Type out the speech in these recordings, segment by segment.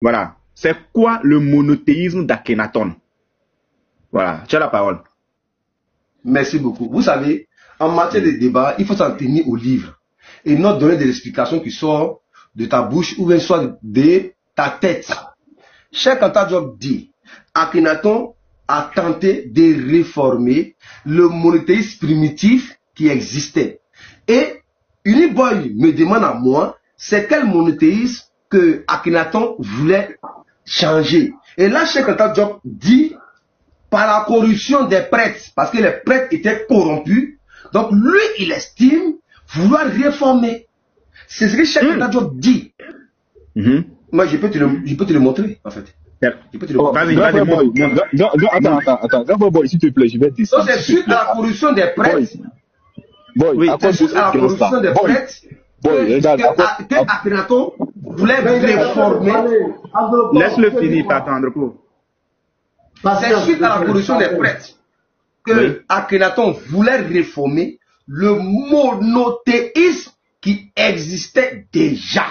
Voilà. C'est quoi le monothéisme d'Akhenaton? Voilà, tu as la parole. Merci beaucoup. Vous savez, en matière de débat, il faut s'en tenir au livre et non donner des explications qui sortent de ta bouche ou bien soit de ta tête. Cheikh Anta Diop dit, Akhenaton a tenté de réformer le monothéisme primitif qui existait. Et Uniboy me demande à moi, c'est quel monothéisme que Akhenaton voulait changer. Et là, Cheikh Anta Diop dit, par la corruption des prêtres, parce que les prêtres étaient corrompus, donc lui, il estime vouloir réformer. C'est ce que Cheikh Anta Diop dit. Moi, je peux te le montrer, en fait. Je peux te le montrer. Attends, boy, s'il te plaît, je vais te dire. Donc, c'est suite à la corruption des prêtres. Oui, c'est suite à la corruption des prêtres que Akhenaton voulait réformer. Laisse-le finir, t'attendre pour. C'est suite à la corruption des prêtres que Akhenaton voulait réformer le monothéisme qui existait déjà.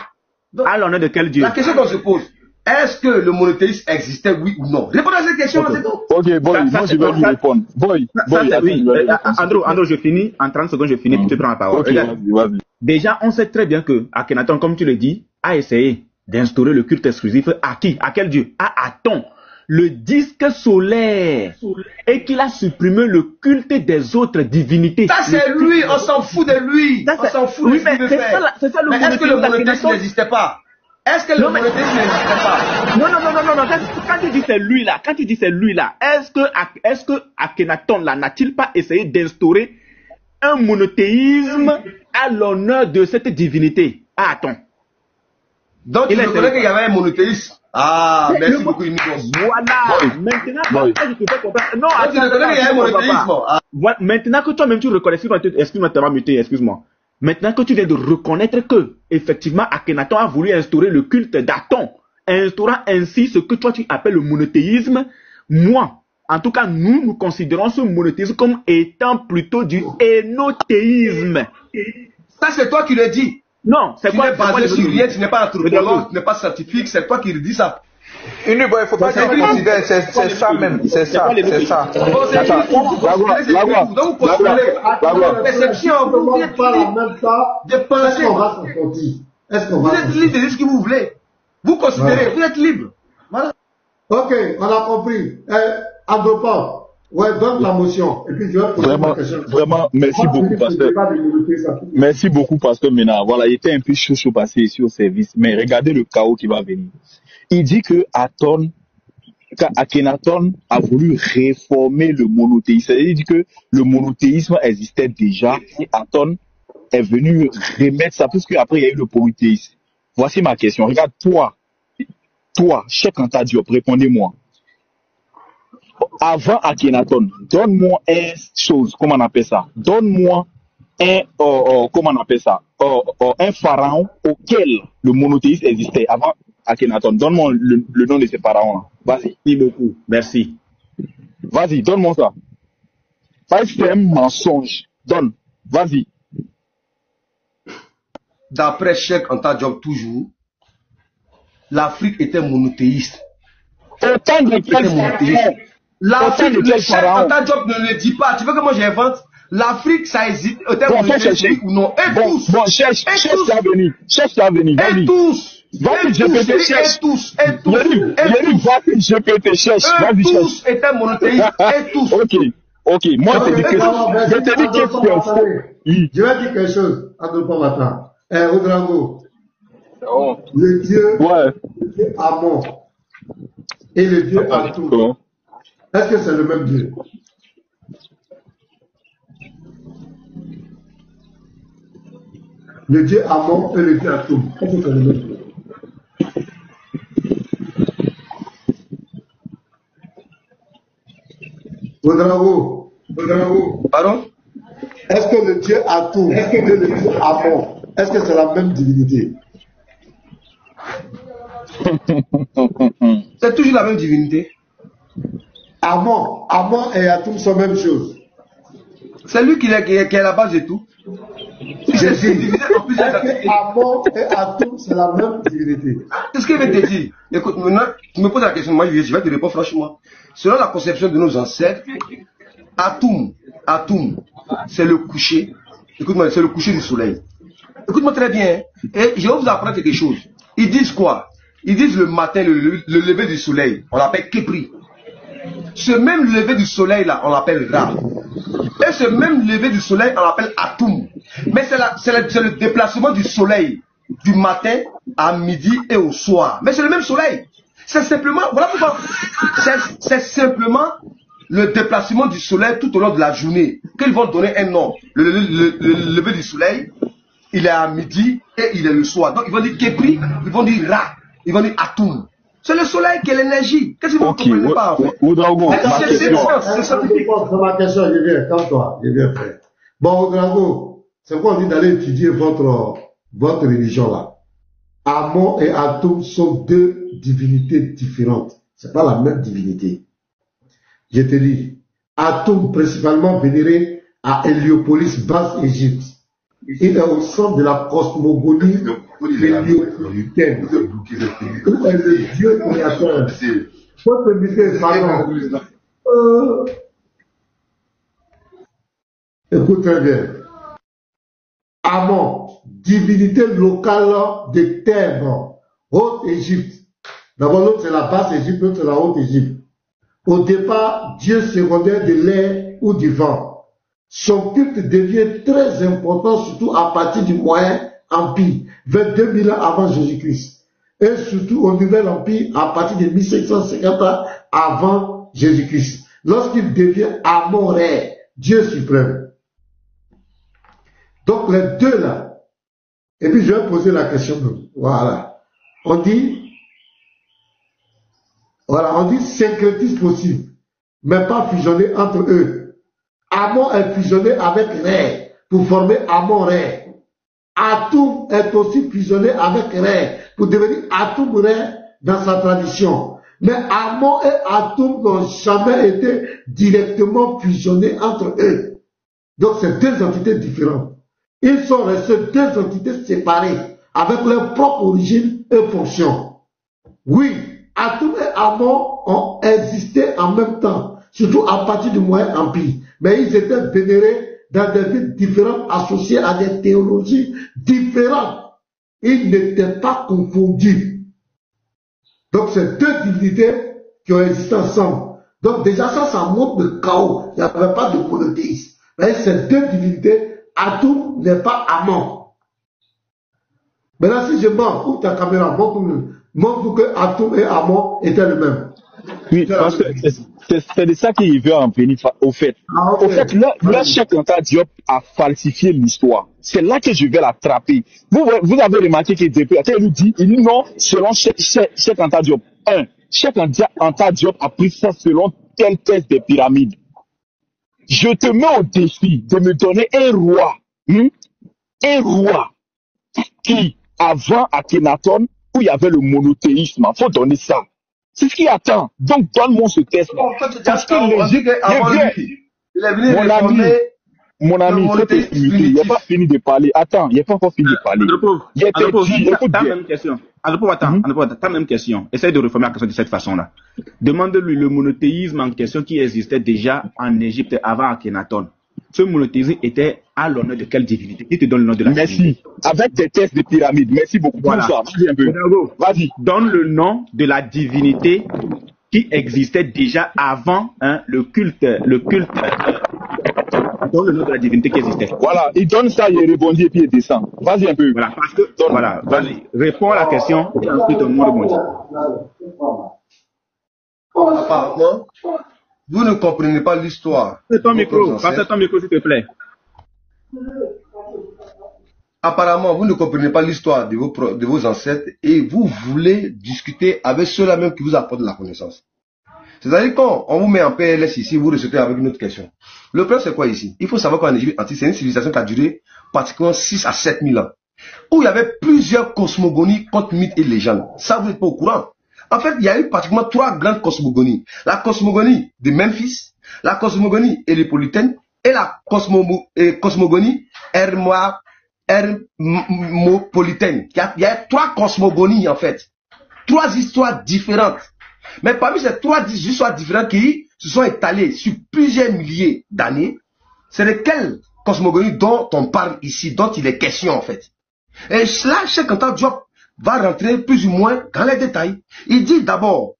Donc, à l'honneur de quel Dieu? La question qu'on se pose, est-ce que le monothéisme existait, oui ou non? Répondez à cette question, c'est tout. Ok, boy, moi je vais lui répondre. Boy, Andrew, je finis. En 30 secondes, je finis, puis tu prends la parole. Okay, vas-y. Déjà, on sait très bien que Akhenaton, comme tu le dis, a essayé d'instaurer le culte exclusif à qui? À quel Dieu? À Aton, le disque solaire, et qu'il a supprimé le culte des autres divinités. Ça, c'est lui, on s'en fout de lui. Ça, on s'en fout de ce qu'il veut faire. C'est ça le mais est-ce que le monothéisme n'existait pas? Est-ce que le monothéisme n'existait pas? Non. Quand tu dis c'est lui là, est-ce que Akhenaton là n'a-t-il pas essayé d'instaurer un monothéisme à l'honneur de cette divinité? Ah, attends. Donc, tu reconnais qu'il y avait un monothéisme? Ah, merci beaucoup, Imikos. Voilà. Maintenant, je te fais comprendre. Non, tu reconnais qu'il y a un monothéisme? Voilà. Maintenant que toi-même tu reconnais, excuse-moi, tu m'as muté, excuse-moi. Maintenant que tu viens de reconnaître que, effectivement, Akhenaton a voulu instaurer le culte d'Aton, instaurant ainsi ce que toi tu appelles le monothéisme, moi, en tout cas, nous considérons ce monothéisme comme étant plutôt du énothéisme. Ça, c'est toi qui le dis. Non, c'est quoi? Tu n'es basé sur rien, tu n'es pas anthropologue, tu n'es pas scientifique, c'est toi qui le dis ça. Il ne faut pas dire considérer, c'est ça même, c'est ça. Donc, vous postulez la perception, vous êtes libre de penser. Vous êtes libre de dire ce que vous voulez. Vous considérez, vous êtes libre. Voilà. Ok, on a compris. Andropov, ouais, donne ta motion. Et puis je vais poser ma question. Vraiment, merci beaucoup, pasteur. Merci beaucoup, pasteur Ménard. Voilà, il était un peu chaud passé ici au service, mais regardez le chaos qui va venir. Il dit que Akhenaton a voulu réformer le monothéisme. Il dit que le monothéisme existait déjà et Aton est venu remettre ça, parce qu'après il y a eu le polythéisme. Voici ma question. Regarde, toi, Cheikh Anta Diop, répondez-moi. Avant Akhenaton, donne-moi une chose, comment on appelle ça? Donne-moi comment on appelle ça? Un pharaon auquel le monothéisme existait avant Akhenaton. Donne-moi le nom de ces pharaons-là. Vas-y. Merci beaucoup. Merci. Vas-y, donne-moi ça. C'est un mensonge. Donne. Vas-y. D'après Cheikh Anta Diop, toujours, l'Afrique était monothéiste. Autant de quel pharaon? L'Afrique, le Cheikh Anta Diop ne le dit pas. Tu veux que moi j'invente? L'Afrique, ça existe. Bon, ou non? Et tous. Bon, cherche l'avenir. Et tous. Vas-y, GPT, cherche. Et tous. Vas-y, GPT, cherche. Vas-y, cherche. Tous étaient monothéistes. Et tous. Ok. Moi, je te dis qu'est-ce qu'il faut. Je vais dire quelque chose. Attends, maintenant. Rodrigo. Le Dieu Amon et le Dieu Atum. Est-ce que c'est le même Dieu? Le Dieu Amon et le Dieu Atum. Est-ce que c'est le même Dieu? Rodrigo. Pardon? Est-ce que le Dieu Atum et le Dieu Amon, est-ce que c'est la même divinité? C'est toujours la même divinité. Amon et Atum sont la même chose. C'est lui qui est la base de tout. Est-ce que Amon et Atum, c'est la même divinité? C'est ce qu'il veut te dire. Écoute, maintenant, tu me poses la question, moi je vais te répondre franchement. Selon la conception de nos ancêtres, Atum, c'est le coucher. Écoute-moi, c'est le coucher du soleil. Écoute-moi très bien. Et je vais vous apprendre quelque chose. Ils disent quoi? Ils disent le matin, le lever du soleil. On l'appelle Kepri. Ce même lever du soleil là, on l'appelle Ra. Et ce même lever du soleil, on l'appelle Atum. Mais c'est le déplacement du soleil du matin à midi et au soir. Mais c'est le même soleil. C'est simplement, voilà pourquoi. C'est simplement le déplacement du soleil tout au long de la journée. Qu'ils vont donner un nom. Le lever du soleil, il est à midi et il est le soir. Donc ils vont dire Kepri, ils vont dire Ra, ils vont dire Atum. C'est le soleil qui est l'énergie. Qu'est-ce que vous ne comprenez pas en fait? C'est ma question, je viens, comme toi, je viens frère. Bon, Oudrago, c'est quoi on dit d'aller étudier votre religion là? Amon et Atum sont deux divinités différentes. C'est pas la même divinité. Je te dis, Atum principalement vénéré à Héliopolis, Basse-Égypte. Il est au centre de la cosmogonie héliopolitaine. Où est le Dieu créateur? Faut te dire, pardon. Écoute très bien. Amon, divinité locale des terres, Haute-Égypte. D'abord, l'autre c'est la Basse-Égypte, l'autre c'est la Haute-Égypte. Au départ, Dieu secondaire de l'air ou du vent. Son culte devient très important, surtout à partir du Moyen Empire, vers 2000 ans avant Jésus-Christ. Et surtout au Nouvel Empire, à partir de 1550 ans avant Jésus-Christ. Lorsqu'il devient Amon-Ré, Dieu suprême. Donc les deux là. Et puis je vais poser la question. Voilà. On dit syncrétisme possible, mais pas fusionner entre eux. Amon est fusionné avec Ré pour former Amon-Ré. Atum est aussi fusionné avec Ré pour devenir Atum-Ré dans sa tradition. Mais Amon et Atum n'ont jamais été directement fusionnés entre eux. Donc c'est deux entités différentes. Ils sont restés deux entités séparées avec leur propre origine et fonction. Oui, Atum et Amon ont existé en même temps, surtout à partir du Moyen Empire. Mais ils étaient vénérés dans des villes différentes, associés à des théologies différentes. Ils n'étaient pas confondus. Donc c'est deux divinités qui ont existé ensemble. Donc déjà ça montre le chaos. Il n'y avait pas de monothéisme. Mais ces deux divinités, Atum n'est pas Amon. Maintenant si je montre, ouvre ta caméra, montre que Atum et Amon étaient le même. Oui, parce que c'est de ça qu'il veut en venir au fait. Au fait, là, Cheikh Anta Diop a falsifié l'histoire. C'est là que je vais l'attraper. Vous avez remarqué qu'il dit non, selon Cheikh Anta Diop. Cheikh Anta Diop a pris ça selon tel test des pyramides. Je te mets au défi de me donner un roi qui, avant Akhenaton, où il y avait le monothéisme, il faut donner ça. C'est ce qui attend. Donc, donne-moi ce test-là. Parce que mon ami, il n'a pas fini de parler. Attends, il n'a pas encore fini de parler. Ta même question. Ta même question. Essaye de reformer la question de cette façon-là. Demande-lui le monothéisme en question qui existait déjà en Égypte avant Akhenaton. Ce monothéisme était à l'honneur de quelle divinité? Qui te donne le nom de la divinité? Merci. Avec des tests de pyramide. Merci beaucoup. Voilà. Vas-y. Donne le nom de la divinité qui existait déjà avant le culte. Donne le nom de la divinité qui existait. Voilà. Il donne ça, il rebondit et puis il descend. Vas-y un peu. Voilà. Parce que, voilà. Vas-y. Réponds à la question et ensuite on rebondit. Apparemment, vous ne comprenez pas l'histoire. Passe ton micro, s'il te plaît. Apparemment, vous ne comprenez pas l'histoire de vos ancêtres et vous voulez discuter avec ceux-là même qui vous apportent la connaissance. C'est-à-dire quand on vous met en PLS ici, vous recevez avec une autre question. Le problème c'est quoi ici? Il faut savoir qu'en Égypte antique, c'est une civilisation qui a duré pratiquement 6 à 7 000 ans. Où il y avait plusieurs cosmogonies, contes, mythes et légendes. Ça, vous n'êtes pas au courant. En fait, il y a eu pratiquement 3 grandes cosmogonies. La cosmogonie de Memphis, la cosmogonie héliopolitaine et la cosmogonie hermopolitaine. Il y a 3 cosmogonies en fait. 3 histoires différentes. Mais parmi ces 3 histoires différentes qui se sont étalées sur plusieurs milliers d'années, c'est lesquelles cosmogonie dont on parle ici, dont il est question en fait. Et là, Cheikh Anta Diop va rentrer plus ou moins dans les détails. Il dit d'abord,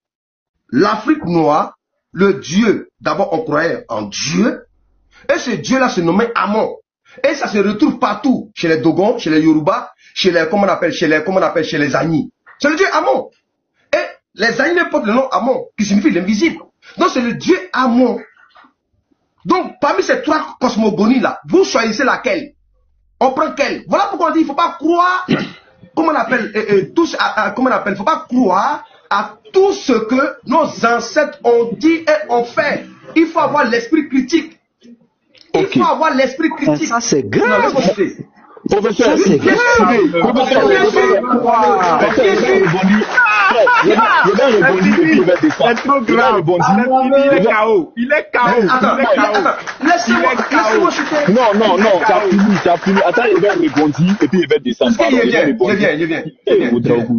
l'Afrique noire, le Dieu, d'abord on croyait en Dieu, et ce Dieu-là se nommait Amon. Et ça se retrouve partout, chez les Dogons, chez les Yoruba, chez les, comment on appelle, chez les Agni. C'est le Dieu Amon. Et les Agni portent le nom Amon, qui signifie l'invisible. Donc c'est le Dieu Amon. Donc parmi ces 3 cosmogonies-là, vous choisissez laquelle? On prend quelle? Voilà pourquoi on dit, il ne faut pas croire, comment on appelle, comment on appelle, il ne faut pas croire à tout ce que nos ancêtres ont dit et ont fait. Il faut avoir l'esprit critique. Il faut avoir l'esprit critique. Ça, c'est grave. Non, laisse-moi citer. Professeur, C'est trop grave. Il est KO. Il est KO. Laissez-moi citer. Non, tu as fini. Attends, il va rebondir et puis il va descendre. Je viens.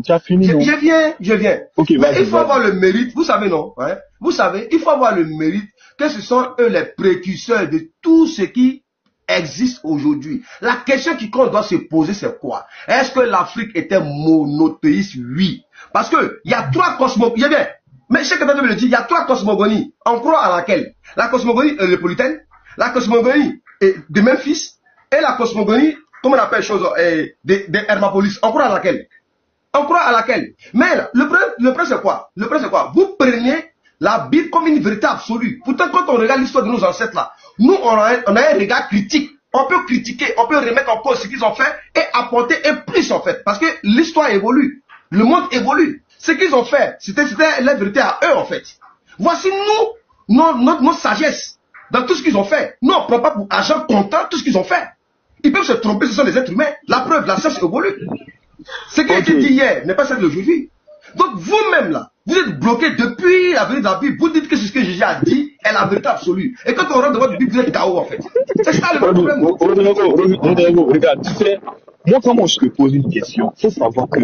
Tu as fini, non? Je viens. Ok, mais il faut avoir le mérite, vous savez, non? Vous savez, il faut avoir le mérite que ce sont eux les précurseurs de tout ce qui existe aujourd'hui. La question qu'on doit se poser, c'est quoi? Est-ce que l'Afrique était monothéiste? Oui. Parce que il y a 3 cosmogonies. Mais Cheikh Anta Diop le dit, il y a 3 cosmogonies. On croit à laquelle? La cosmogonie hermopolitaine, la cosmogonie de Memphis et la cosmogonie, comment on appelle chose, de Hermopolis. On croit à laquelle? On croit à laquelle? Mais le problème c'est quoi? Le problème c'est quoi? Vous prenez la Bible comme une vérité absolue. Pourtant, quand on regarde l'histoire de nos ancêtres là, nous on a un regard critique. On peut critiquer, on peut remettre en cause ce qu'ils ont fait et apporter un plus en fait. Parce que l'histoire évolue, le monde évolue. Ce qu'ils ont fait, c'était la vérité à eux en fait. Voici notre sagesse dans tout ce qu'ils ont fait. Nous on ne prend pas pour argent comptant tout ce qu'ils ont fait. Ils peuvent se tromper, ce sont des êtres humains. La preuve, la science évolue. Ce qui a été dit hier n'est pas celle d'aujourd'hui. Donc vous-même là, vous êtes bloqué depuis la vérité de la Bible. Vous dites que ce que Jésus a dit est la vérité absolue. Et quand on rentre dans votre Bible, vous êtes KO en fait. C'est ça le problème. Regarde, tu sais, moi quand je te pose une question, il faut savoir que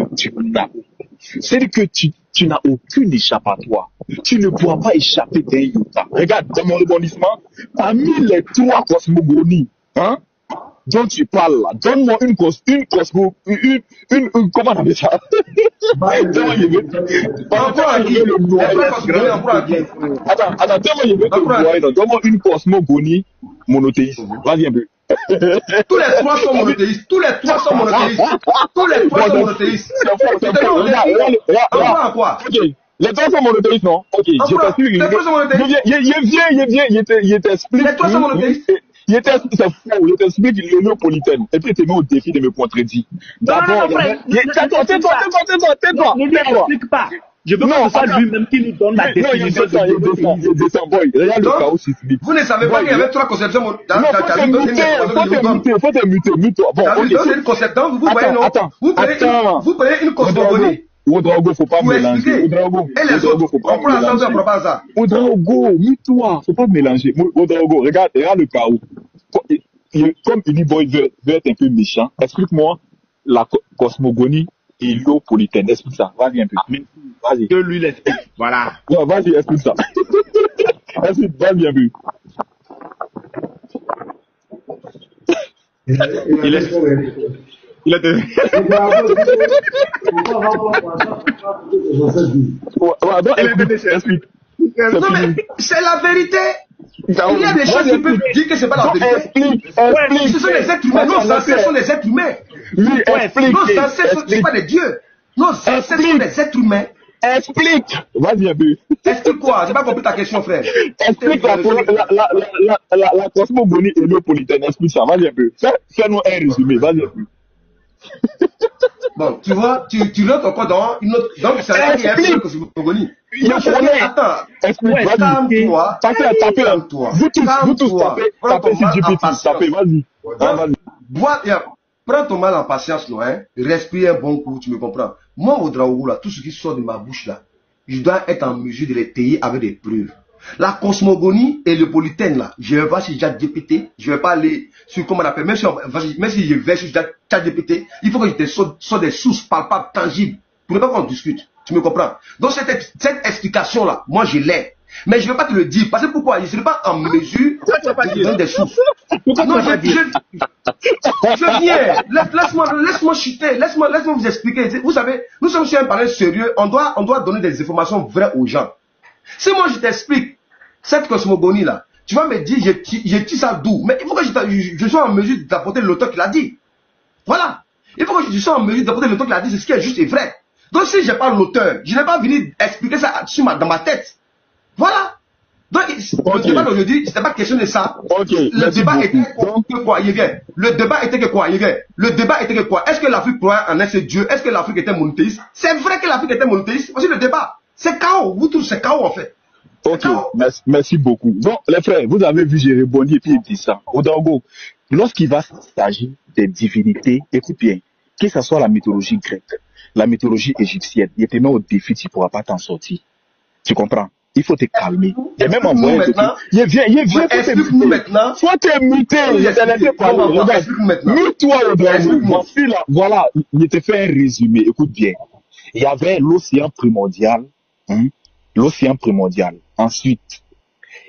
c'est-à-dire que tu n'as aucune échappatoire. Tu ne pourras pas échapper d'un iota. Regarde, dans mon rebondissement, parmi les 3 cosmogonies, hein, dont tu parles là, donne-moi une comment on appelle ça? Donne-moi une cosmogonie monothéiste. Vas-y un peu. Tous les 3 sont monothéistes. Tous les 3 sont monothéistes. Regarde, quoi? Les 3 sont monothéistes, non? Ok, je t'explique. Les 3 sont monothéistes. Il t'explique. Les 3 sont monothéistes. C'est faux, il t'explique l'hémopolitaine. Et puis il te met au défi de me contredire. D'abord, tais-toi. Ne lui explique pas. Je veux pas que ce soit lui-même qui nous donne la définition. Il descend, boy. Regarde le chaos sismique. Vous ne savez pas qu'il y avait 3 conceptions. Faut te muter. Bon, c'est une conception, vous voyez, non? Vous prenez une cosmogonie. Ouedraogo, faut pas mélanger. Ouedraogo, et les autres, on prend ensemble, on prend pas ça. Ouedraogo, mute-toi, faut pas mélanger. Ouedraogo, regarde le chaos. Comme il dit, boy, veut être un peu méchant, explique-moi la cosmogonie héliopolitaine. Explique ça, vas-y un peu. Vas-y. Que lui l'explique, voilà. Ouais, vas-y, explique ça. Explique, vas-y un peu. Il a de... Non mais c'est la vérité. Il y a des choses qui peuvent dire que c'est pas la vérité. Ce sont les êtres humains. Nos ancêtres sont des êtres humains. Nos ancêtres ne sont pas des dieux. Nos ancêtres sont des êtres humains. Explique. Vas-y un peu. Explique quoi? J'ai pas compris ta question, frère. Explique la cosmogonie héliopolitaine. Explique ça. Vas-y un peu. Fais-nous un résumé. Vas-y un peu. Bon, tu vois, tu rentres encore dans une autre. Donc, c'est un cosmogonie. Attends. Explique. Calme-toi. Calme-toi. Vous tous, tapez sur GPT. Tapez, vas-y. Prends ton mal en patience, là, respire un bon coup, tu me comprends. Moi, au Ouedraogo, là, tout ce qui sort de ma bouche, là, je dois être en mesure de les tailler avec des preuves. La cosmogonie et le polythène, là, je vais pas sur ChatGPT, je vais pas aller sur, comment on appelle, même si je vais sur ChatGPT, il faut que je te sorte des sources palpables, tangibles, pour ne pas qu'on discute. Tu me comprends? Donc cette explication-là, moi je l'ai. Mais je ne vais pas te le dire, parce que pourquoi? Je ne serai pas en mesure de donner des sources. Non, je viens, laisse-moi chuter, laisse-moi vous expliquer. Vous savez, nous sommes sur un panel sérieux, on doit donner des informations vraies aux gens. Si moi je t'explique cette cosmogonie-là, tu vas me dire, je tire ça d'où? Mais il faut que je sois en mesure d'apporter l'auteur qui l'a dit. Voilà. Il faut que je sois en mesure d'apporter l'auteur qui l'a dit, c'est ce qui est juste et vrai. Donc si je n'ai pas l'auteur, je n'ai pas venu expliquer ça dans ma tête. Voilà. Donc, le débat d'aujourd'hui, c'était pas question de ça. Le débat était que quoi? Le débat était que quoi? Le débat était que quoi? Est-ce que l'Afrique croyait en un seul Dieu? Est-ce que l'Afrique était monothéiste? C'est vrai que l'Afrique était monothéiste. Aussi le débat. C'est chaos. Vous tous, c'est chaos en fait. Ok, merci beaucoup. Bon, les frères, vous avez vu, j'ai rebondi et puis il dit ça. Ouedraogo, lorsqu'il va s'agir des divinités, écoute bien, que ce soit la mythologie grecque, la mythologie égyptienne, il te met au défi, tu ne pourras pas t'en sortir. Tu comprends? Il faut te calmer. Il y a même envoyé un il vient, explique-nous maintenant. Faut te muter, je te laisse parler. Regarde, mute-toi, Ouedraogo. Voilà, il te fait un résumé, écoute bien. Il y avait l'océan primordial, l'océan primordial. Ensuite,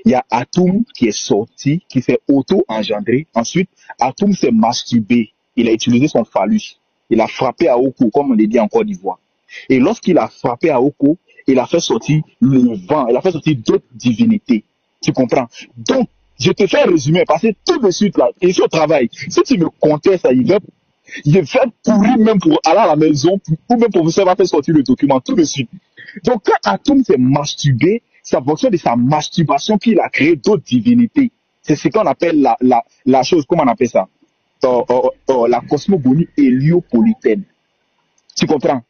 il y a Atum qui est sorti, qui s'est auto-engendré. Ensuite, Atum s'est masturbé. Il a utilisé son phallus. Il a frappé à Oko, comme on l'a dit en Côte d'Ivoire. Et lorsqu'il a frappé à Oko, il a fait sortir le vent. Il a fait sortir d'autres divinités. Tu comprends? Donc, je te fais un résumé, parce que tout de suite, là, ici au travail, si tu me contestes ça, il va courir même pour aller à la maison, ou même pour vous faire sortir le document tout de suite. Donc, quand Atum s'est masturbé, c'est en fonction de sa masturbation qu'il a créé d'autres divinités. C'est ce qu'on appelle la chose, comment on appelle ça? La cosmogonie héliopolitaine. Tu comprends?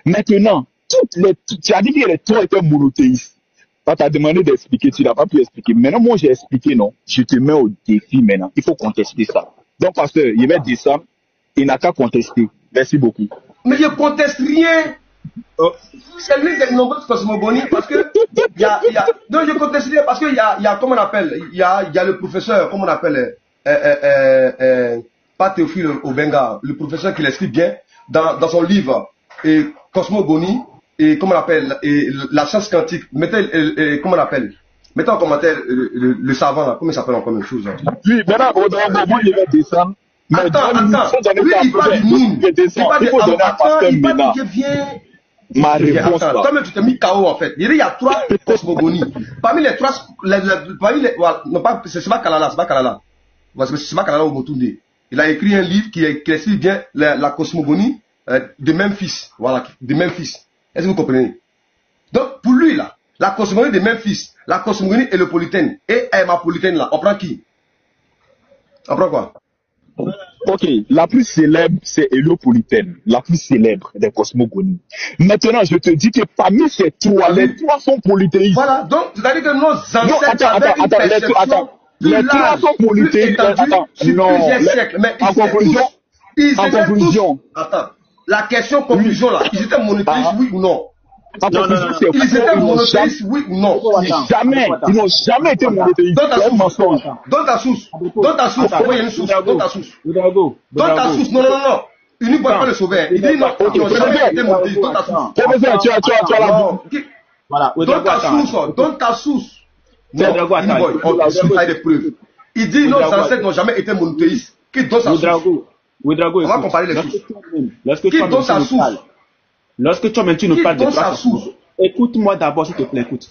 Maintenant, tu as dit que les trois étaient monothéistes. Tu as demandé d'expliquer, tu n'as pas pu expliquer. Maintenant, moi, j'ai expliqué, non. Je te mets au défi maintenant. Il faut contester ça. Donc, pasteur, il va dire ça. Il n'a qu'à contester. Merci beaucoup. Mais je ne conteste rien. C'est l'une des nombreuses cosmogonies parce que non, je conteste rien parce qu'il y a, comment on appelle, il y a le professeur, comment on appelle, pas Théophile Obenga, le professeur qui l'explique bien dans son livre Cosmogonie et comment on appelle, la science quantique. Mettez, comment on appelle, mettez en commentaire le savant là, comment il s'appelle encore une chose. Oui, maintenant, moi, il va descendre. Attends, lui il parle du monde. Il faut donner à pasteur maintenant. Ma réponse. Toi-même, tu t'es mis KO en fait. Il y a trois cosmogonies. Parmi les trois, non pas, c'est pas Kalala, c'est pas Kalala. C'est pas Kalala Omotunde. Il a écrit un livre qui explique bien la cosmogonie de Memphis. Voilà, de Memphis. Est-ce que vous comprenez? Donc, pour lui, là, la cosmogonie de Memphis, la cosmogonie héliopolitaine et hémapolitaine, là, on prend qui? On prend quoi? Ok, la plus célèbre, c'est héliopolitaine, la plus célèbre des cosmogonies. Maintenant, je te dis que parmi ces trois, les trois sont polythéistes. Voilà, donc, c'est-à-dire que nos ancêtres avaient une perception les trois sont polythéistes. En conclusion. Attends, la question conclusion là, ils étaient monothéistes, oui ou non? Ils étaient monothéistes, oui ou non? Jamais, ils n'ont jamais été monothéistes. Donne ta source. Donne ta source. Donne ta source. Donne ta source. Donne ta source. Non. Il ne peut pas le sauver. Il dit non, ils n'ont jamais été monothéistes. Donne ta source. Tu as la boue. Voilà. Donne ta source. Donne ta source. Non, on a des preuves. Il dit nos ancêtres n'ont jamais été monothéistes. Qui donne sa source? On va comparer les sources. Qui donne sa source? Lorsque toi-même tu nous parles de trois cosmogonies, écoute-moi d'abord s'il te plaît, écoute.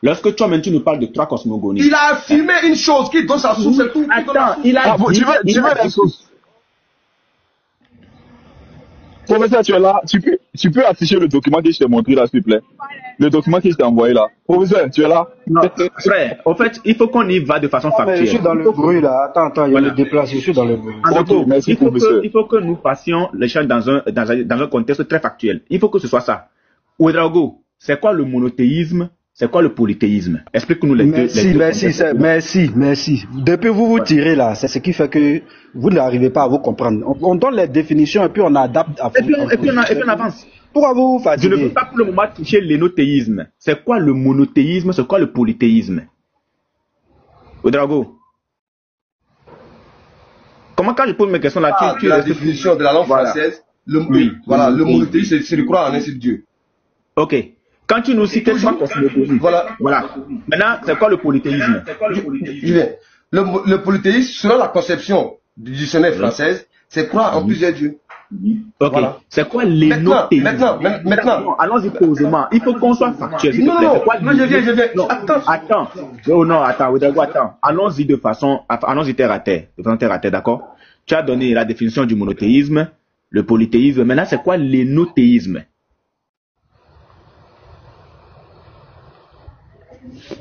Lorsque toi-même tu nous parles de trois cosmogonies, il a affirmé une chose qui donne sa source, c'est tout. Attends, il a dit, tu veux la source. Professeur, tu es là, tu peux afficher le document que je t'ai montré là, s'il te plaît. Le document que je t'ai envoyé là. Professeur, tu es là? Non, frère, en fait, il faut qu'on y va de façon factuelle. Mais je suis dans le bruit là, attends, il y a le déplacé, je suis dans le bruit. Merci, professeur. Il faut que nous fassions l'échange dans un contexte très factuel. Il faut que ce soit ça. Ouedraogo, c'est quoi le monothéisme? C'est quoi le polythéisme? Explique-nous les deux. Merci. Depuis vous tirez là, c'est ce qui fait que vous n'arrivez pas à vous comprendre. On donne les définitions et puis on adapte. Et puis on avance. Pourquoi vous vous Je ne veux fatiguez? pas pour le moment toucher l'énothéisme. C'est quoi le monothéisme? C'est quoi le polythéisme? Ouedraogo, comment quand je pose mes questions là, Ah, tu de la restes... définition de la langue Voilà. française, Oui. voilà, le monothéisme, c'est de croire en un seul Dieu. Ok. Quand tu nous cites trois cosmogonies, Voilà. voilà. Maintenant, c'est quoi le polythéisme? Je viens. Le polythéisme, selon la conception du dictionnaire française, c'est croire en plusieurs dieux. Ok. Voilà. C'est quoi l'énothéisme? Maintenant. Non, allons-y posément. Il faut qu'on soit factuel. s'il te Non, plaît. non, C'est quoi non, je viens. Non, attends. Oh non, attends, Ouedraogo, attends. Allons-y de façon, allons-y terre à terre. De façon terre à terre, d'accord? Tu as donné la définition du monothéisme, le polythéisme. Maintenant, c'est quoi l'énothéisme?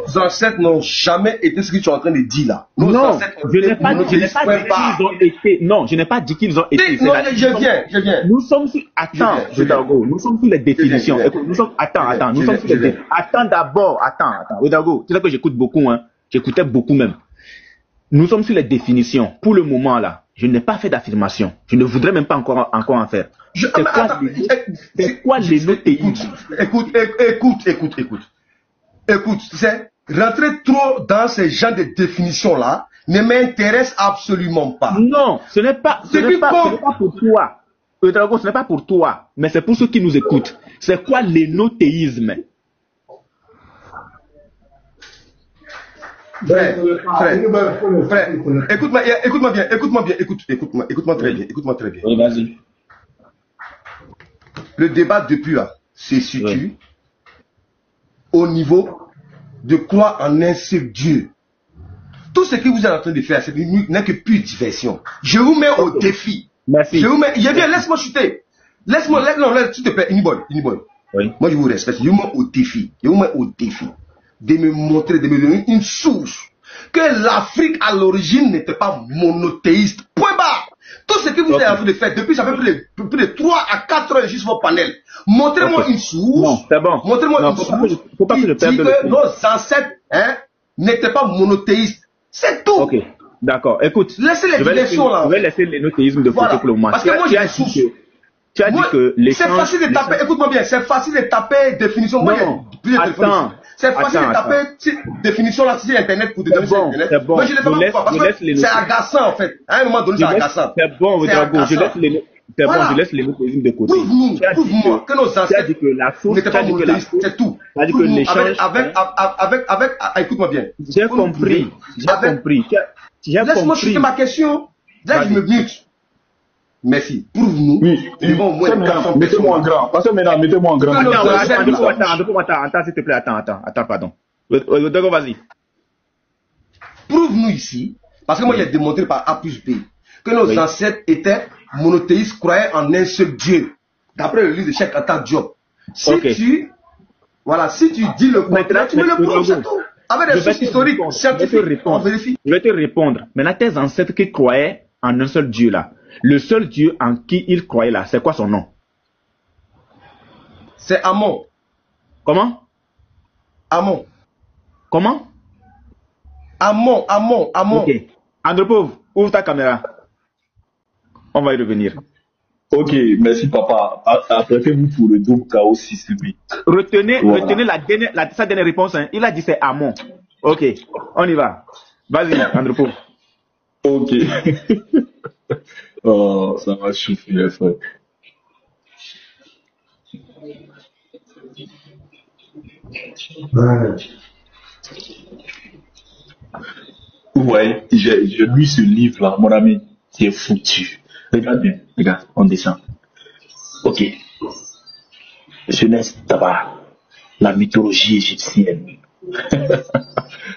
Nos ancêtres n'ont jamais été ce que tu es en train de dire là. Nos Non, ancêtres ont je été n'ai pas dit monothéistes, point barre. qu'ils ont été. Non, je n'ai pas dit qu'ils ont été. Non, je viens. Nous sommes sur. Attends, Ouedraogo, nous sommes sur les définitions. viens. Écoute, nous sommes. Attends, nous Je sommes viens, sur les je viens. définitions. Attends d'abord, attends. Ouedraogo, tu sais que j'écoute beaucoup, hein. J'écoutais beaucoup même. Nous sommes sur les définitions. Pour le moment là, je n'ai pas fait d'affirmation. Je ne voudrais même pas encore en faire. C'est quoi l'énothéisme? Écoute, tu sais, rentrer trop dans ces genres de définitions-là ne m'intéresse absolument pas. Non, ce n'est pas pour toi. Ouedraogo, ce n'est pas pour toi, mais c'est pour ceux qui nous écoutent. C'est quoi l'énothéisme? Frère, écoute-moi très bien. Oui, vas-y. Le débat depuis là se situe au niveau de croire en un seul Dieu. Tout ce que vous êtes en train de faire, n'est que pure diversion. Je vous mets au défi. Merci. Laisse-moi chuter. Laisse-moi, s'il te plaît, Iniboy. Oui. Moi, je vous respecte. Je vous mets au défi. De me montrer, de me donner une source que l'Afrique à l'origine n'était pas monothéiste. Point barre. Tout ce que vous êtes en train de faire depuis, ça fait plus de 3 à 4 heures juste sur votre panel. Montrez-moi une source. Non, c'est bon. Montrez-moi une source faut pas que je qui perde dit le que fil. nos ancêtres n'étaient pas monothéistes. C'est tout. Ok, d'accord. Écoute, Laissez les je vais diversions là. Je vais laisser l'énothéisme de côté Voilà. pour le moment. Parce que moi, j'ai des sources. Tu as dit que c'est facile de taper, écoute-moi bien, c'est facile de taper définition. Moi, Non, il y a plusieurs attends. C'est facile de Attends. taper définition là sur Internet pour te donner sur Internet. c'est bon. Mais je ne le fais pas pourquoi, parce que c'est agaçant en fait. À un moment donné, c'est agaçant. C'est bon, Ouedraogo, je laisse l'énothéisme de côté. Prouve-moi que nos Tu as dit ancêtres que la source, n'étaient pas monothéistes, c'est tout. Tu as dit que l'échange. Écoute-moi bien. J'ai compris. Laisse-moi chuter ma question. Là, je me mute. Merci. Prouve-nous. Oui. Mettez-moi en grand. Parce que maintenant, mettez-moi en grand. Attends, s'il te plaît, attends, pardon. Ouedraogo, vas-y. Prouve-nous ici, parce que moi j'ai démontré par A plus B, que nos ancêtres étaient monothéistes, croyaient en un seul Dieu. D'après le livre de Cheikh Anta Diop. Si tu dis le contraire, tu me le prouves, c'est tout. Avec des sources historiques, scientifiques, on vérifie. Je vais te répondre. Maintenant, tes ancêtres qui croyaient en un seul Dieu là, le seul Dieu en qui ils croyaient là, c'est quoi son nom? C'est Amon. Comment? Amon. Comment? Amon. Ok. Andropov, ouvre ta caméra. On va y revenir. Ok, merci papa. Apprêtez-vous pour le double chaos systémique. Retenez sa dernière réponse. Hein. Il a dit c'est Amon. Ok, on y va. Vas-y, Andropov. Ok. Oh, ça m'a chauffé, frère. Ouais, j'ai lu ce livre-là, mon ami. C'est foutu. Regarde bien, regarde, on descend. Ok. Jeunesse tabac. La mythologie égyptienne.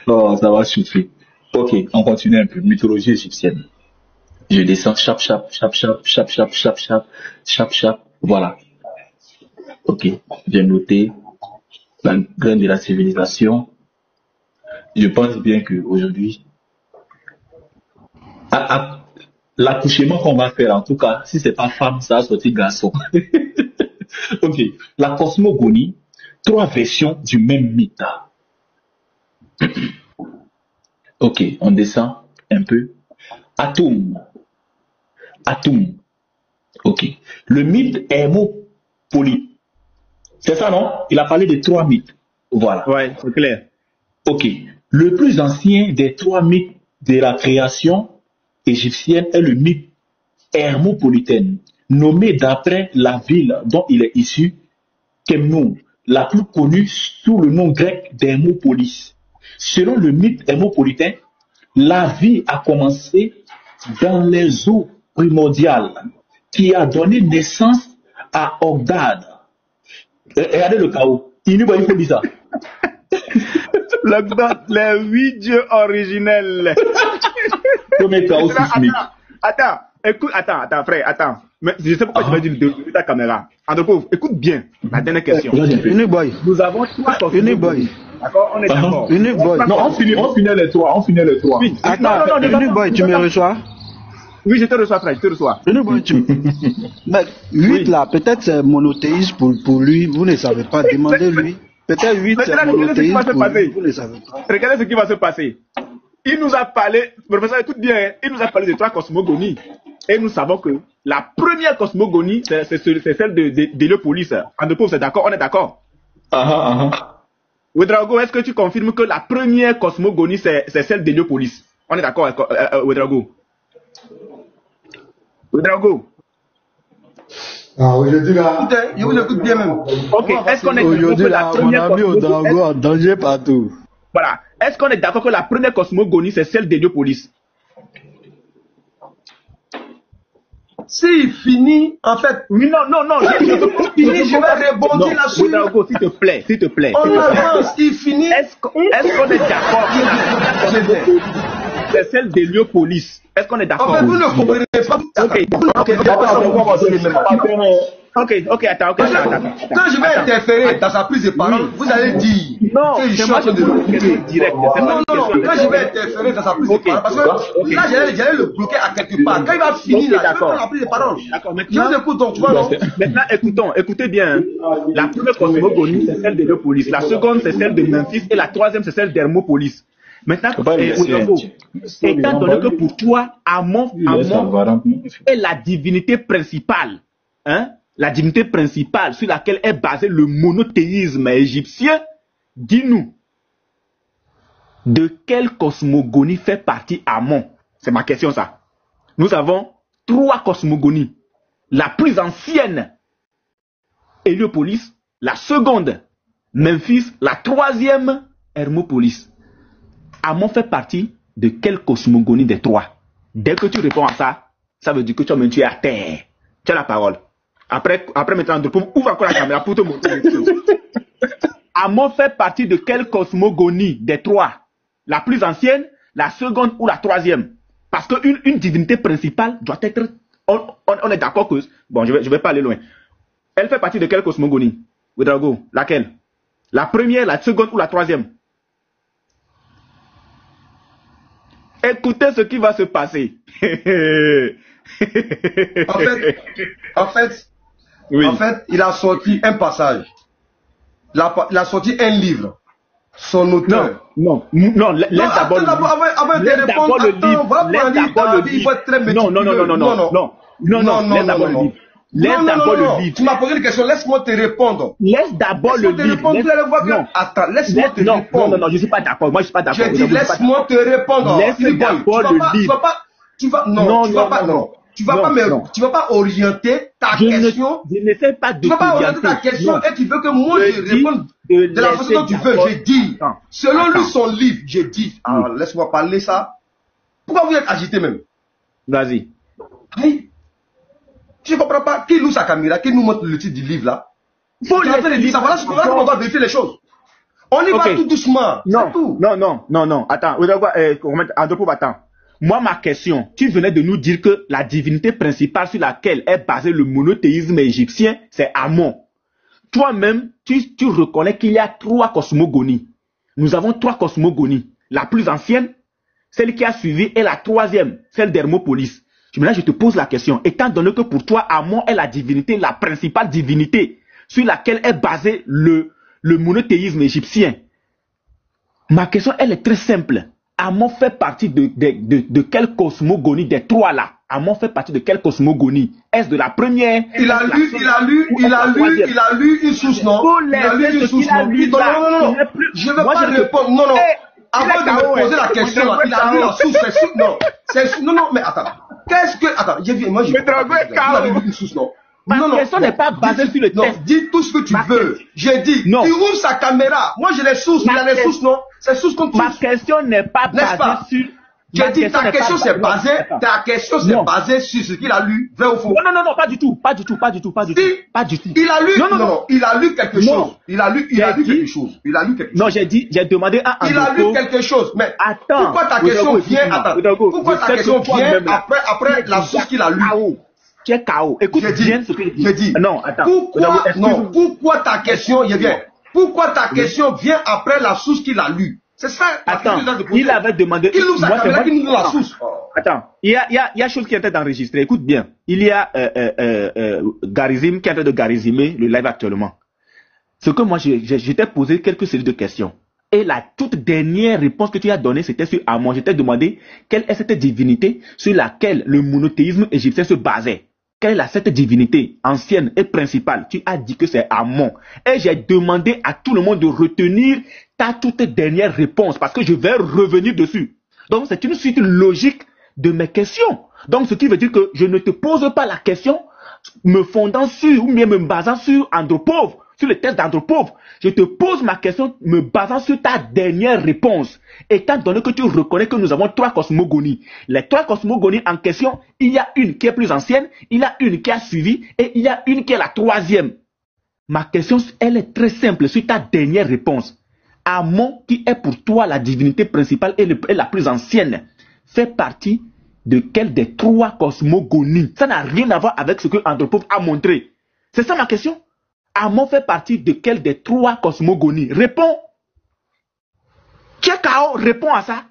Oh, ça va chauffer. Ok, on continue un peu. Mythologie égyptienne. Je descends, chap. Voilà. Ok, j'ai noté la graine de la civilisation. Je pense bien qu'aujourd'hui, l'accouchement qu'on va faire, en tout cas, si c'est pas femme, ça va sortir garçon. Ok, la cosmogonie, 3 versions du même mythe. Ok, on descend un peu. Atome. Ok. Le mythe hermopolythéiste. C'est ça, non? Il a parlé de 3 mythes. Voilà. Ouais, c'est clair. Ok. Le plus ancien des 3 mythes de la création égyptienne est le mythe hermopolitaine, nommé d'après la ville dont il est issu, Kemnou, la plus connue sous le nom grec d'Hermopolis. Selon le mythe hermopolitain, la vie a commencé dans les eaux primordiales, qui a donné naissance à Ogdad. Regardez le chaos. Il faut dire ça. Les 8 dieux originels. Premier chaos sismique. Attends, frère, attends. Mais je sais pourquoi tu vas dire de ta caméra. Andropov, écoute bien la dernière question. Uniboy. Nous avons 3 Uniboy. D'accord, on est d'accord. Uniboy. Non, on finit les 3. Oui. Attends, Uniboy, tu me reçois? Oui, je te reçois, frère, je te reçois. Uniboy, Mais 8 là, peut-être c'est monothéisme pour lui, vous ne savez pas. Demandez-lui. Peut-être 8 c'est monothéisme pour lui, vous ne savez pas. Regardez ce qui va se passer. Il nous a parlé, professeur, écoute bien, hein, il nous a parlé de 3 cosmogonies. Et nous savons que la première cosmogonie, c'est celle d'Héliopolis. Andropov, c'est d'accord? On est d'accord? Ouedraogo, est-ce que tu confirmes que la première cosmogonie, c'est celle d'Héliopolis? On est d'accord, Ouedraogo? Ouedraogo? Ah, aujourd'hui là. Je vous écoute bien même. Ok, est-ce qu'on est d'accord que la première cosmogonie en danger partout? Voilà. Est-ce qu'on est d'accord que la première cosmogonie, c'est celle d'Héliopolis? S'il finit, en fait. Oui, non. Je vais rebondir là-dessus. Ouedraogo, s'il te plaît. On avance, il finit. Est-ce qu'on est d'accord que c'est celle d'Héliopolis? Est-ce qu'on est d'accord? En fait, vous ne comprenez Ok, attends. Quand je vais interférer dans sa prise de parole, vous allez dire que je suis en train de le bloquer. Non, quand je vais interférer dans sa prise de parole, parce que là, j'allais le bloquer à quelque part. Quand il va finir, là, je vais prendre la prise de parole. D'accord, je vous écoute donc, tu vois, non? Maintenant, écoutez bien. La première cosmogonie, c'est celle d'Héliopolis. La seconde, c'est celle de Memphis. Et la troisième, c'est celle d'Hermopolis. Maintenant, étant donné que pour toi, Amon est la divinité principale, hein, la divinité principale sur laquelle est basé le monothéisme égyptien, dis-nous, de quelle cosmogonie fait partie Amon? C'est ma question, ça. Nous avons 3 cosmogonies. La plus ancienne, Héliopolis. La seconde, Memphis. La troisième, Hermopolis. Amon fait partie de quelle cosmogonie des 3? Dès que tu réponds à ça, ça veut dire que tu es à terre. Tu as la parole. Après maintenant, ouvre encore la caméra pour te montrer les choses. Amon fait partie de quelle cosmogonie des 3? La plus ancienne, la seconde ou la troisième? Parce qu'une divinité principale doit être... On est d'accord que... Bon, je vais pas aller loin. Elle fait partie de quelle cosmogonie? Ouedraogo, laquelle? La première, la seconde ou la troisième? Écoutez ce qui va se passer. En fait, il a sorti un passage. Il a sorti un livre. Son auteur. Non, laisse d'abord le livre. Laisse d'abord le livre. Laisse d'abord le livre. Tu m'as posé une question, laisse-moi te répondre. Laisse d'abord le livre. Attends, laisse-moi te répondre. Non, je ne suis pas d'accord. Moi, je ne suis pas d'accord. J'ai dit, laisse-moi te répondre. Laisse d'abord le livre. Tu vas pas orienter ta question. Je n'essaie pas de tu vas pas orienter ta question et tu veux que moi je réponde de la façon dont tu veux. J'ai dit, selon lui son livre, j'ai dit. Alors laisse-moi parler ça. Pourquoi vous êtes agité même? Vas-y. Je ne comprends pas. Qui loue sa caméra? Qui nous montre le titre du livre là? Faut laisser dire ça. Voilà comment on va vérifier les choses. On y va tout doucement. Non. Attends. Attends. Moi, ma question, tu venais de nous dire que la divinité principale sur laquelle est basé le monothéisme égyptien, c'est Amon. Toi-même, tu reconnais qu'il y a 3 cosmogonies. Nous avons 3 cosmogonies. La plus ancienne, celle qui a suivi, est la troisième, celle d'Hermopolis. Maintenant, je te pose la question. Étant donné que pour toi, Amon est la divinité, la principale divinité sur laquelle est basé le monothéisme égyptien, ma question, elle est très simple. Amon fait partie de quelle cosmogonie des trois là? Amon fait partie de quelle cosmogonie? Est-ce de la première? Il a lu une source, non? Il a lu une source, non? Non. Je ne vais pas répondre. Non. Avant de me poser la question, il a lu la source, c'est sûr. Non, mais attends. Attends, moi je. Il a lu une source, non? Ma question n'est pas basée sur le texte. Non, dis tout ce que tu veux. J'ai dit, il ouvre sa caméra. Moi j'ai les sources, il a les sources, non? C'est sources comme ma question n'est pas basée sur. J'ai dit, ta question c'est basée sur ce qu'il a lu, vrai ou faux? Non, pas du tout. Il a lu, non, il a lu quelque chose. Il a lu quelque chose. Non, j'ai demandé à Andropov. Il a lu quelque chose, mais attends, pourquoi ta question vient, après la source qu'il a lu? Tu es KO. Écoute bien ce que j'ai dit. Non, attends. Pourquoi ta question vient après la source qu'il a lu? C'est ça. Attends, il avait demandé. Qu'il nous a caméra, qu'il nous donne la source. Attends, il y a chose qui est en train d'enregistrer. Écoute bien. Il y a Garizim qui est en train de garizimer le live actuellement. Ce que moi, j'étais posé quelques séries de questions. Et la toute dernière réponse que tu as donnée, c'était sur Amon. Je t'ai demandé quelle est cette divinité sur laquelle le monothéisme égyptien se basait. Quelle est cette divinité ancienne et principale? Tu as dit que c'est Amon. Et j'ai demandé à tout le monde de retenir ta toute dernière réponse parce que je vais revenir dessus. Donc c'est une suite logique de mes questions. Donc ce qui veut dire que je ne te pose pas la question me fondant sur ou bien me basant sur Andropov, sur le texte d'Andropov. Je te pose ma question me basant sur ta dernière réponse. Étant donné que tu reconnais que nous avons trois cosmogonies. Les trois cosmogonies en question, il y a une qui est plus ancienne, il y a une qui a suivi et il y a une qui est la troisième. Ma question, elle est très simple sur ta dernière réponse. Amon, qui est pour toi la divinité principale et la plus ancienne, fait partie de quelle des trois cosmogonies? Ça n'a rien à voir avec ce que Andropov a montré. C'est ça ma question. Amon fait partie de quelle des trois cosmogonies? Réponds. KO, réponds à ça.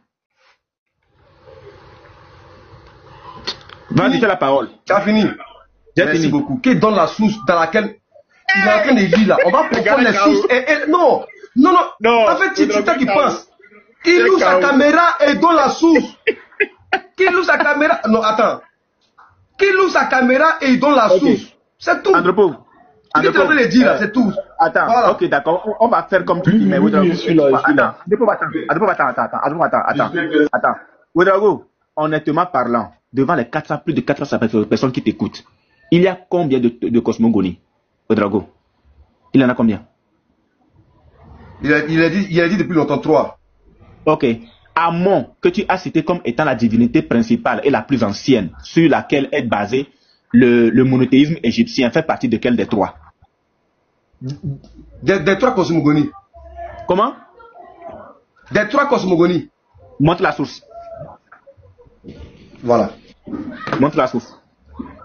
Vas-y, fais la parole. Tu as fini. Merci beaucoup. Qui donne la source dans laquelle il est en train de lire là? On va prendre les sources. Non. En fait, c'est toi qui penses. Il ouvre sa caméra et donne la source. Qu'il ouvre sa caméra. Non, attends. Qu'il ouvre sa caméra et il donne la source. C'est tout. Andropov. Ce que tu es en train de dire là, c'est tout. Attends, voilà. Ok, d'accord. On va faire comme tu dis. Mais Ouedraogo, attends. Ouedraogo, honnêtement parlant, devant les plus de 400 personnes qui t'écoutent, il y a combien de cosmogonies, Ouedraogo? Il y en a combien? Il a dit depuis longtemps 3. Ok. Amon, que tu as cité comme étant la divinité principale et la plus ancienne, sur laquelle est basé le monothéisme égyptien, fait partie de quel des trois? Des trois cosmogonies. Comment? Des trois cosmogonies. Montre la source. Voilà. Montre la source.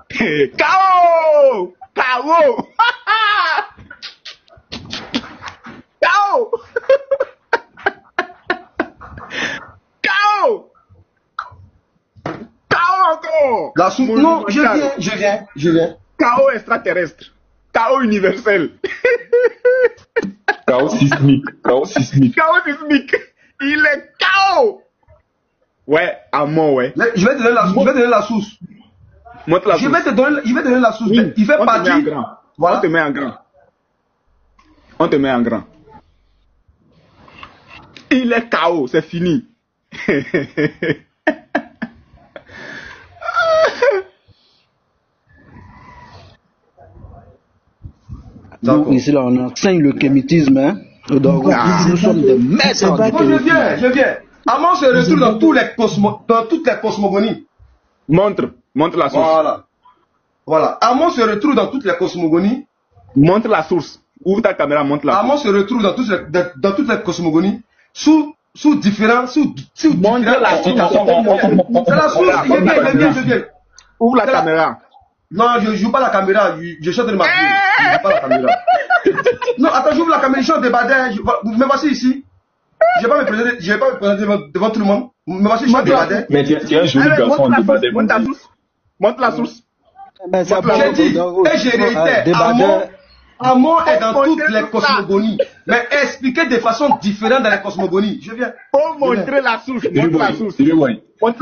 KO! KO! KO! KO! KO encore! La source. Non, je viens. KO extraterrestre. KO universel. Chaos sismique. Il est KO. Ouais, Amon, ouais. Je vais te donner la source. Montre la source. Je vais te donner la source. Oui. Il fait partie. Voilà. On te met en grand. Il est KO, c'est fini. Nous, ici, là, on enseigne le kémitisme, hein. Donc, nous sommes des maîtres. Je viens. Amon se retrouve dans toutes les cosmogonies. Montre la source. Voilà. Amon se retrouve dans toutes les cosmogonies. Montre la source. Ouvre ta caméra, montre la source. Amon se retrouve dans toutes les cosmogonies sous différents. Montre la source. C'est la source. Je viens. Ouvre la caméra. Non, je joue pas la caméra, je chante de ma vie. Je joue pas la caméra. Non, attends, j'ouvre la caméra, je chante des badins. Me voici ici. Je vais pas me présenter devant tout le monde. Me voici, je chante des badins. Mais tu es un joli garçon de badin. Montre la source. J'ai dit, et je réitère, Amon est dans toutes les cosmogonies. Mais expliquez de façon différente dans les cosmogonies. Je viens. Faut montrer la source. Montre la source. On est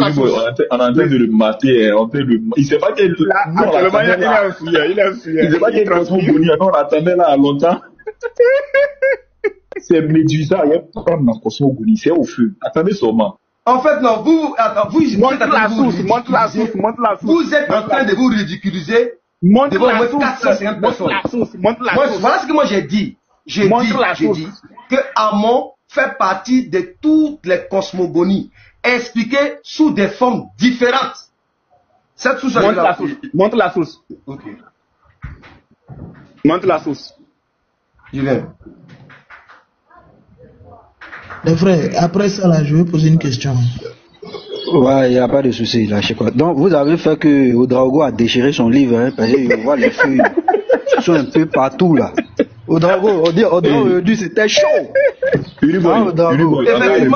en train de le mater. Il ne sait pas qu'il il est un fouilleur. Il ne sait pas qu'il est cosmogonie. On attendait là longtemps. C'est Médusa. Il y a pas de cosmogonie. C'est au feu. Attendez seulement. En fait, non, vous montre la source. Montre la source. Vous êtes en train de vous ridiculiser. Montre la source. 450 personnes. Montre la source. Voilà ce que moi j'ai dit. J'ai dit que Amon fait partie de toutes les cosmogonies, expliquées sous des formes différentes. Cette source, montre la source. Ok. Montre la source. Je viens. Les frères, après ça, là, je vais poser une question. Ouais, il n'y a pas de souci, là, je sais quoi. Donc, vous avez fait que Ouedraogo a déchiré son livre, hein, parce que je vois les feuilles sont un peu partout, là. Ouedraogo, on dit c'était chaud. Effectivement,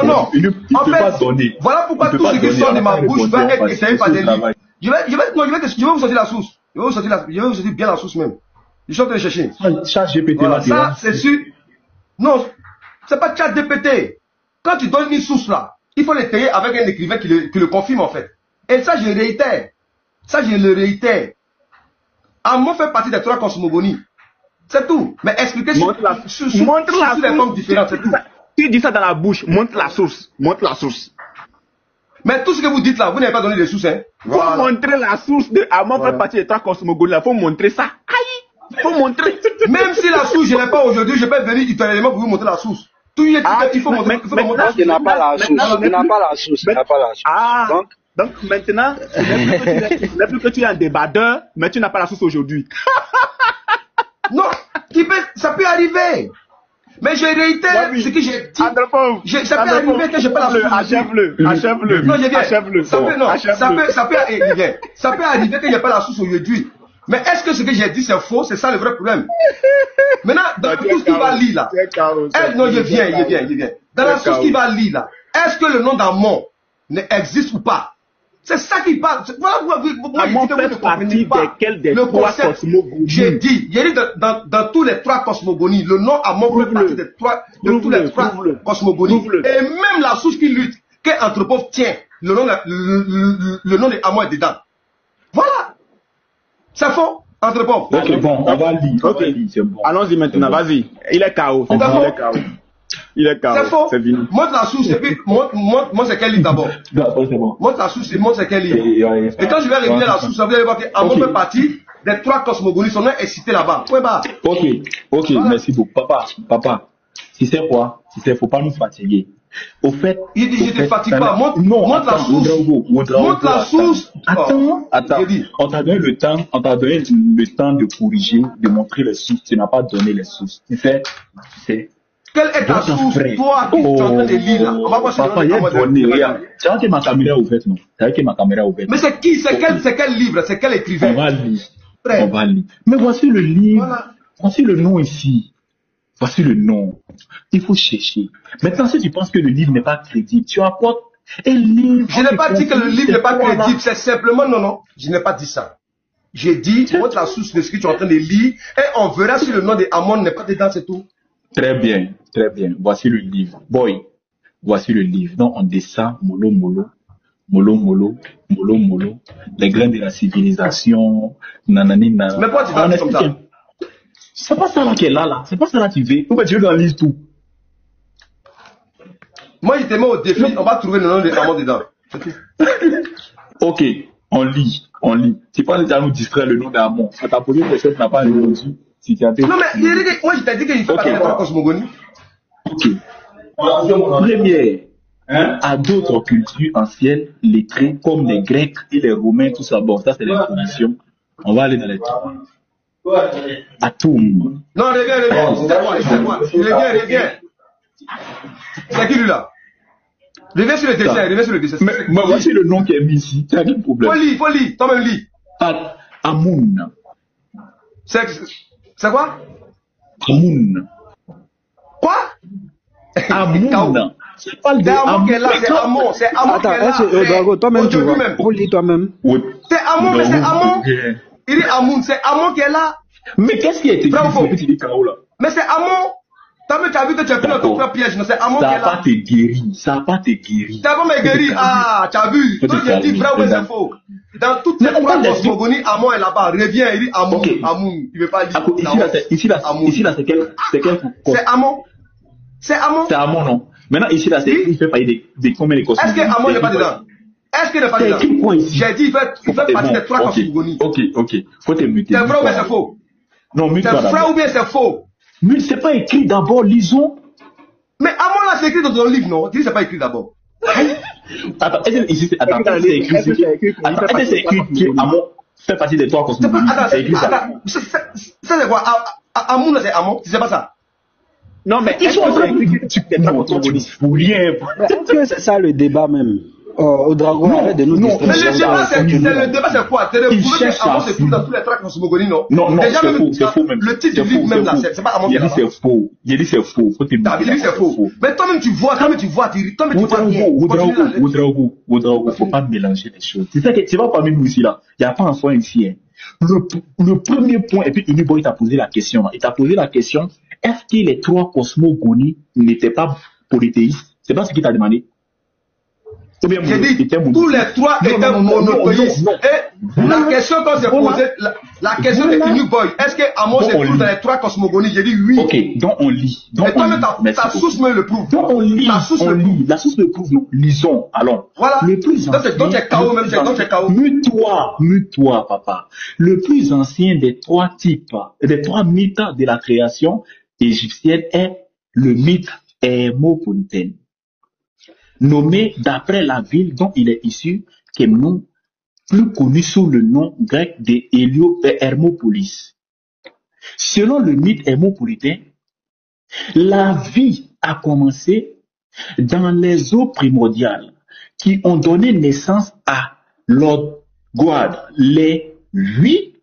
non. En fait, voilà pourquoi tout ce qui sort de ma bouche va être essayé par des livres. Je vais vous sortir la source. Je vais vous sortir bien la source même. Je suis en train de chercher. Voilà, ça, c'est sûr. Non, c'est pas ChatGPT. Quand tu donnes une source là, il faut l'étayer avec un écrivain qui le confirme en fait. Et ça, je réitère. Ça, je le réitère. Amon fait partie des 3 cosmogonies. C'est tout. Mais expliquez sur les formes différentes, c'est tout. Tu dis ça dans la bouche, montre la source. Montre la source. Mais tout ce que vous dites là, vous n'avez pas donné les sources, hein. Faut montrer la source de Amon fait partie des 3 cosmogonies. Il faut montrer ça. Aïe! Faut montrer. Même si la source, je n'ai pas aujourd'hui, je peux venir ultérieurement pour vous montrer la source. Tout il faut montrer. Il n'a pas la source. Il n'a pas la source. Donc maintenant, ce n'est plus que tu es un débatteur, mais tu n'as pas la source aujourd'hui. Non, ça peut arriver. Mais je réitère ce que j'ai dit. Ça peut arriver que je n'ai pas la source. Achève-le. Non, je viens. Ça peut arriver que je n'ai pas la source aujourd'hui. Mais est-ce que ce que j'ai dit c'est faux? C'est ça le vrai problème. Maintenant, dans tout ce qu'il va lire là. Non, je viens. Dans la source qu'il va lire là, est-ce que le nom d'Amon existe ou pas? C'est ça qu'il parle. Voilà, Amon fait partie desquels des 3 cosmogonies. J'ai dit dans tous les 3 cosmogonies, le nom Amon fait partie de tous les 3 cosmogonies. Et même la source qui lutte, que Anthropov tient, le nom de Amon est dedans. Voilà. C'est faux, Anthropov. Ok, bon, on va lire. C'est bon. Allons-y maintenant, vas-y. Il est KO. Il est KO. C'est faux. C'est fini. Montre la source et puis montre c'est quel livre d'abord. D'accord, c'est bon. Montre la source et montre c'est quel livre. Et quand je vais réviser la source, vous allez voir qu'Amon fait partie des 3 cosmogonies. Son nom est cité là-bas. Point barre. Ok, voilà. Merci beaucoup. Papa, si c'est quoi? Faut pas nous fatiguer. Au fait, il dit je te fatigue pas. Montre la source. Montre la source. Attends. On t'a donné le temps de corriger, de montrer les sources. Tu n'as pas donné les sources. Tu sais. Quelle est ta source, toi, qui es en train de lire là? On va voir Papa, il y a donné, regarde. Tu vois que ma caméra est ouverte, non? Mais c'est qui? C'est quel livre? C'est quel écrivain? On va lire. Mais voici le livre. Voilà. Voici le nom ici. Voici le nom. Il faut chercher. Maintenant, si tu penses que le livre n'est pas crédible, tu apportes un livre. Je n'ai pas dit que le livre n'est pas crédible. C'est simplement, non. Je n'ai pas dit ça. J'ai dit, montre la source de ce que tu es en train de lire et on verra si le nom de Amon n'est pas dedans, c'est tout. Très bien. Voici le livre. Boy, voici le livre. Donc, on descend, mollo. Les grains de la civilisation, nanani. Mais pourquoi tu vas comme ça? C'est pas ça là qui est là. C'est pas ça là qui veut. Pourquoi tu veux qu'on lise tout? Moi, je te mets au défi. On va trouver le nom de Amon dedans. C'est tout. Ok, on lit. Tu penses que tu vas nous distraire le nom d'Amon. À ta posé question, tu n'as pas répondu. Si tu as non, mais moi, je t'ai dit qu'il faut parler de la cosmogonie. Ok. Première, à d'autres cultures anciennes, lettrées, comme les Grecs et les Romains, tout ça. Bon, ça, c'est l'introduction. On va aller dans les trois. Atome. Non, reviens. Reviens. C'est qui lui là? Reviens sur le dessin. Mais voici le nom qui est mis ici. Tu as quel problème? Faut lire. Toi-même lis. Amoun. C'est quoi? Amoun. Quoi? Amoun. C'est pas le Amon qui est là, c'est Amon. C'est Amon qui est là. Attends, Drago, toi-même tu vois. Lis toi-même. Oui. C'est Amon, mais c'est Amon. Il dit Amoun, c'est Amon qui est là. Mais qu'est-ce qui a été dit Bravo. depuis que tu dis K.O. là? Mais c'est Amon. T'as vu que tu as pris ton propre piège, non? C'est Amon qui Ça est n'a pas là. te guéri. Ça n'a pas te guéri. T'as pas me guéri. Ah, tu as vu. Faut te Donc j'ai dit calmer. vrai ou c'est faux. Dans toutes les Mais on trois parle des- cosmogonies, Amon est là-bas. Reviens, il dit Amon. Ok. Amon. Il veut pas dire. Ah, Amon. Ici là, c'est quel? C'est Amon. C'est Amon. C'est Amon, non? Maintenant, ici là, c'est, il fait parler des combien de cosmos? Est-ce que Amon n'est pas dedans? Est-ce qu'il n'est pas C'est dedans? écrit quoi ici? J'ai dit, il fait partie des trois Ok, cosmogonies. ok. Faut te muter. C'est vrai ou bien c'est faux? Non, C'est mute-toi vrai d'abord. ou bien c'est faux? Mais c'est pas écrit d'abord, lisons. Mais Amon là, c'est écrit dans ton livre, non? Tu dis c'est pas écrit d'abord. Attends, est-ce que ici, c'est écrit? Attends, est-ce que c'est écrit que Amon fait partie des trois C'est pas, cosmos? attends, C'est écrit ça. attends, ça c'est quoi? Amon là, c'est Amon? Tu sais pas ça? Non, mais ils sont en train de tu fous rien. Est-ce que c'est ça le débat même? Au Dragon, Non, arrête de nous non, distraire. Mais le débat, c'est continue. le débat, c'est quoi? C'est de Il prouver cherche que Amon à se trouve dans tous les trois cosmogonies, non? Non, Déjà, c'est même, faux, c'est faux même. le titre C'est du livre faux, même là, c'est faux. c'est pas Amon qui Il est a dit là-bas. c'est faux. Il a dit c'est faux. Faut te T'as dit c'est faux. Mais toi-même tu vois, toi-même tu vois bien. Oudraogo, faut pas mélanger les choses. C'est ça que tu vas parmi nous ici là. Il n'y a pas un point ici. Hein. Le premier point, et puis Iniboy t'a posé la question. Il t'a posé la question, est-ce que les trois cosmogonies n'étaient pas polythéistes? C'est pas ce qu'il t'a demandé. J'ai dit, tous les trois étaient monothéistes. Et la question qu'on s'est posée, la question de Iniboy, est-ce que Amon se trouve dans les trois cosmogonies? J'ai dit oui. Ok, donc on lit. Et toi-même, ta source me le prouve. Donc on lit, La source me prouve. La source le prouve, nous lisons. Allons. Voilà. Le plus Donc c'est KO même, donc c'est KO. Mute-toi, papa. Le plus ancien des trois types, des trois mythes de la création égyptienne est le mythe hermopolitain, nommé d'après la ville dont il est issu, Kemnou, plus connu sous le nom grec de Hermopolis. Selon le mythe hermopolitain, la vie a commencé dans les eaux primordiales qui ont donné naissance à Lord God, les 8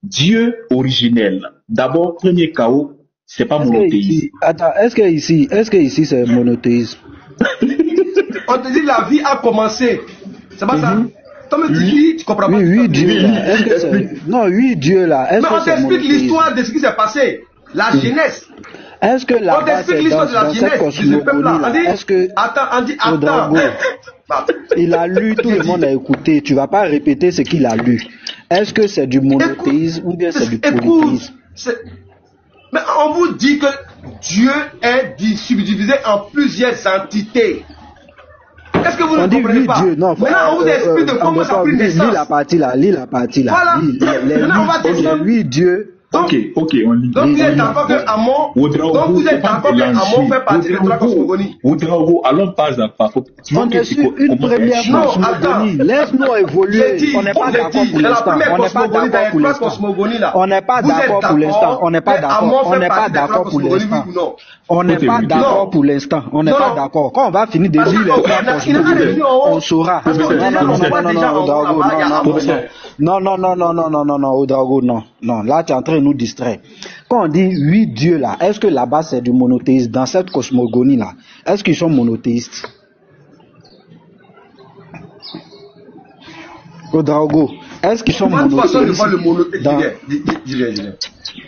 dieux originels. D'abord, premier chaos, c'est pas monothéisme. Attends, est-ce que ici c'est monothéisme? On te dit la vie a commencé. C'est pas ça? Toi, tu dis, tu comprends pas. Oui, Dieu là. Est-ce que c'est... Non, oui, Dieu là. Est-ce Mais que on c'est t'explique monothéisme? l'histoire de ce qui s'est passé. La jeunesse. Est-ce que On là-bas t'explique c'est l'histoire dans, de la dans cette jeunesse de ce peuple-là. cosmogonie On dit, là? Est-ce que attends. Drago, il a lu, tout le monde a écouté. Tu vas pas répéter ce qu'il a lu. Est-ce que c'est du monothéisme ou bien c'est du polythéisme? Mais on vous dit que Dieu est subdivisé en plusieurs entités. Est-ce que vous ne comprenez pas? Dieu, non, maintenant, on vous explique de comment ça a pris naissance. Lis la partie là. Voilà. Maintenant, on va descendre. Lui, Dieu. Ok, on lit. Donc, vous êtes d'accord que Amon, fait partie des trois cosmogonies. Oudraogo, allons pas à pas. On est sur une première cosmogonie. Laisse-nous évoluer. On n'est pas d'accord pour l'instant. On n'est pas d'accord pour l'instant. On n'est pas d'accord pour l'instant. On n'est pas d'accord pour l'instant. On n'est pas d'accord. Quand on va finir de lire les trois cosmogonies, on saura. Non, Oudraogo, non. Non, là, tu es en train de nous distraire. Quand on dit 8 dieux là, est-ce que là-bas c'est du monothéisme? Dans cette cosmogonie là, est-ce qu'ils sont monothéistes? Oudraogo, est-ce qu'ils sont monothéistes? Façon de voir le monothéisme.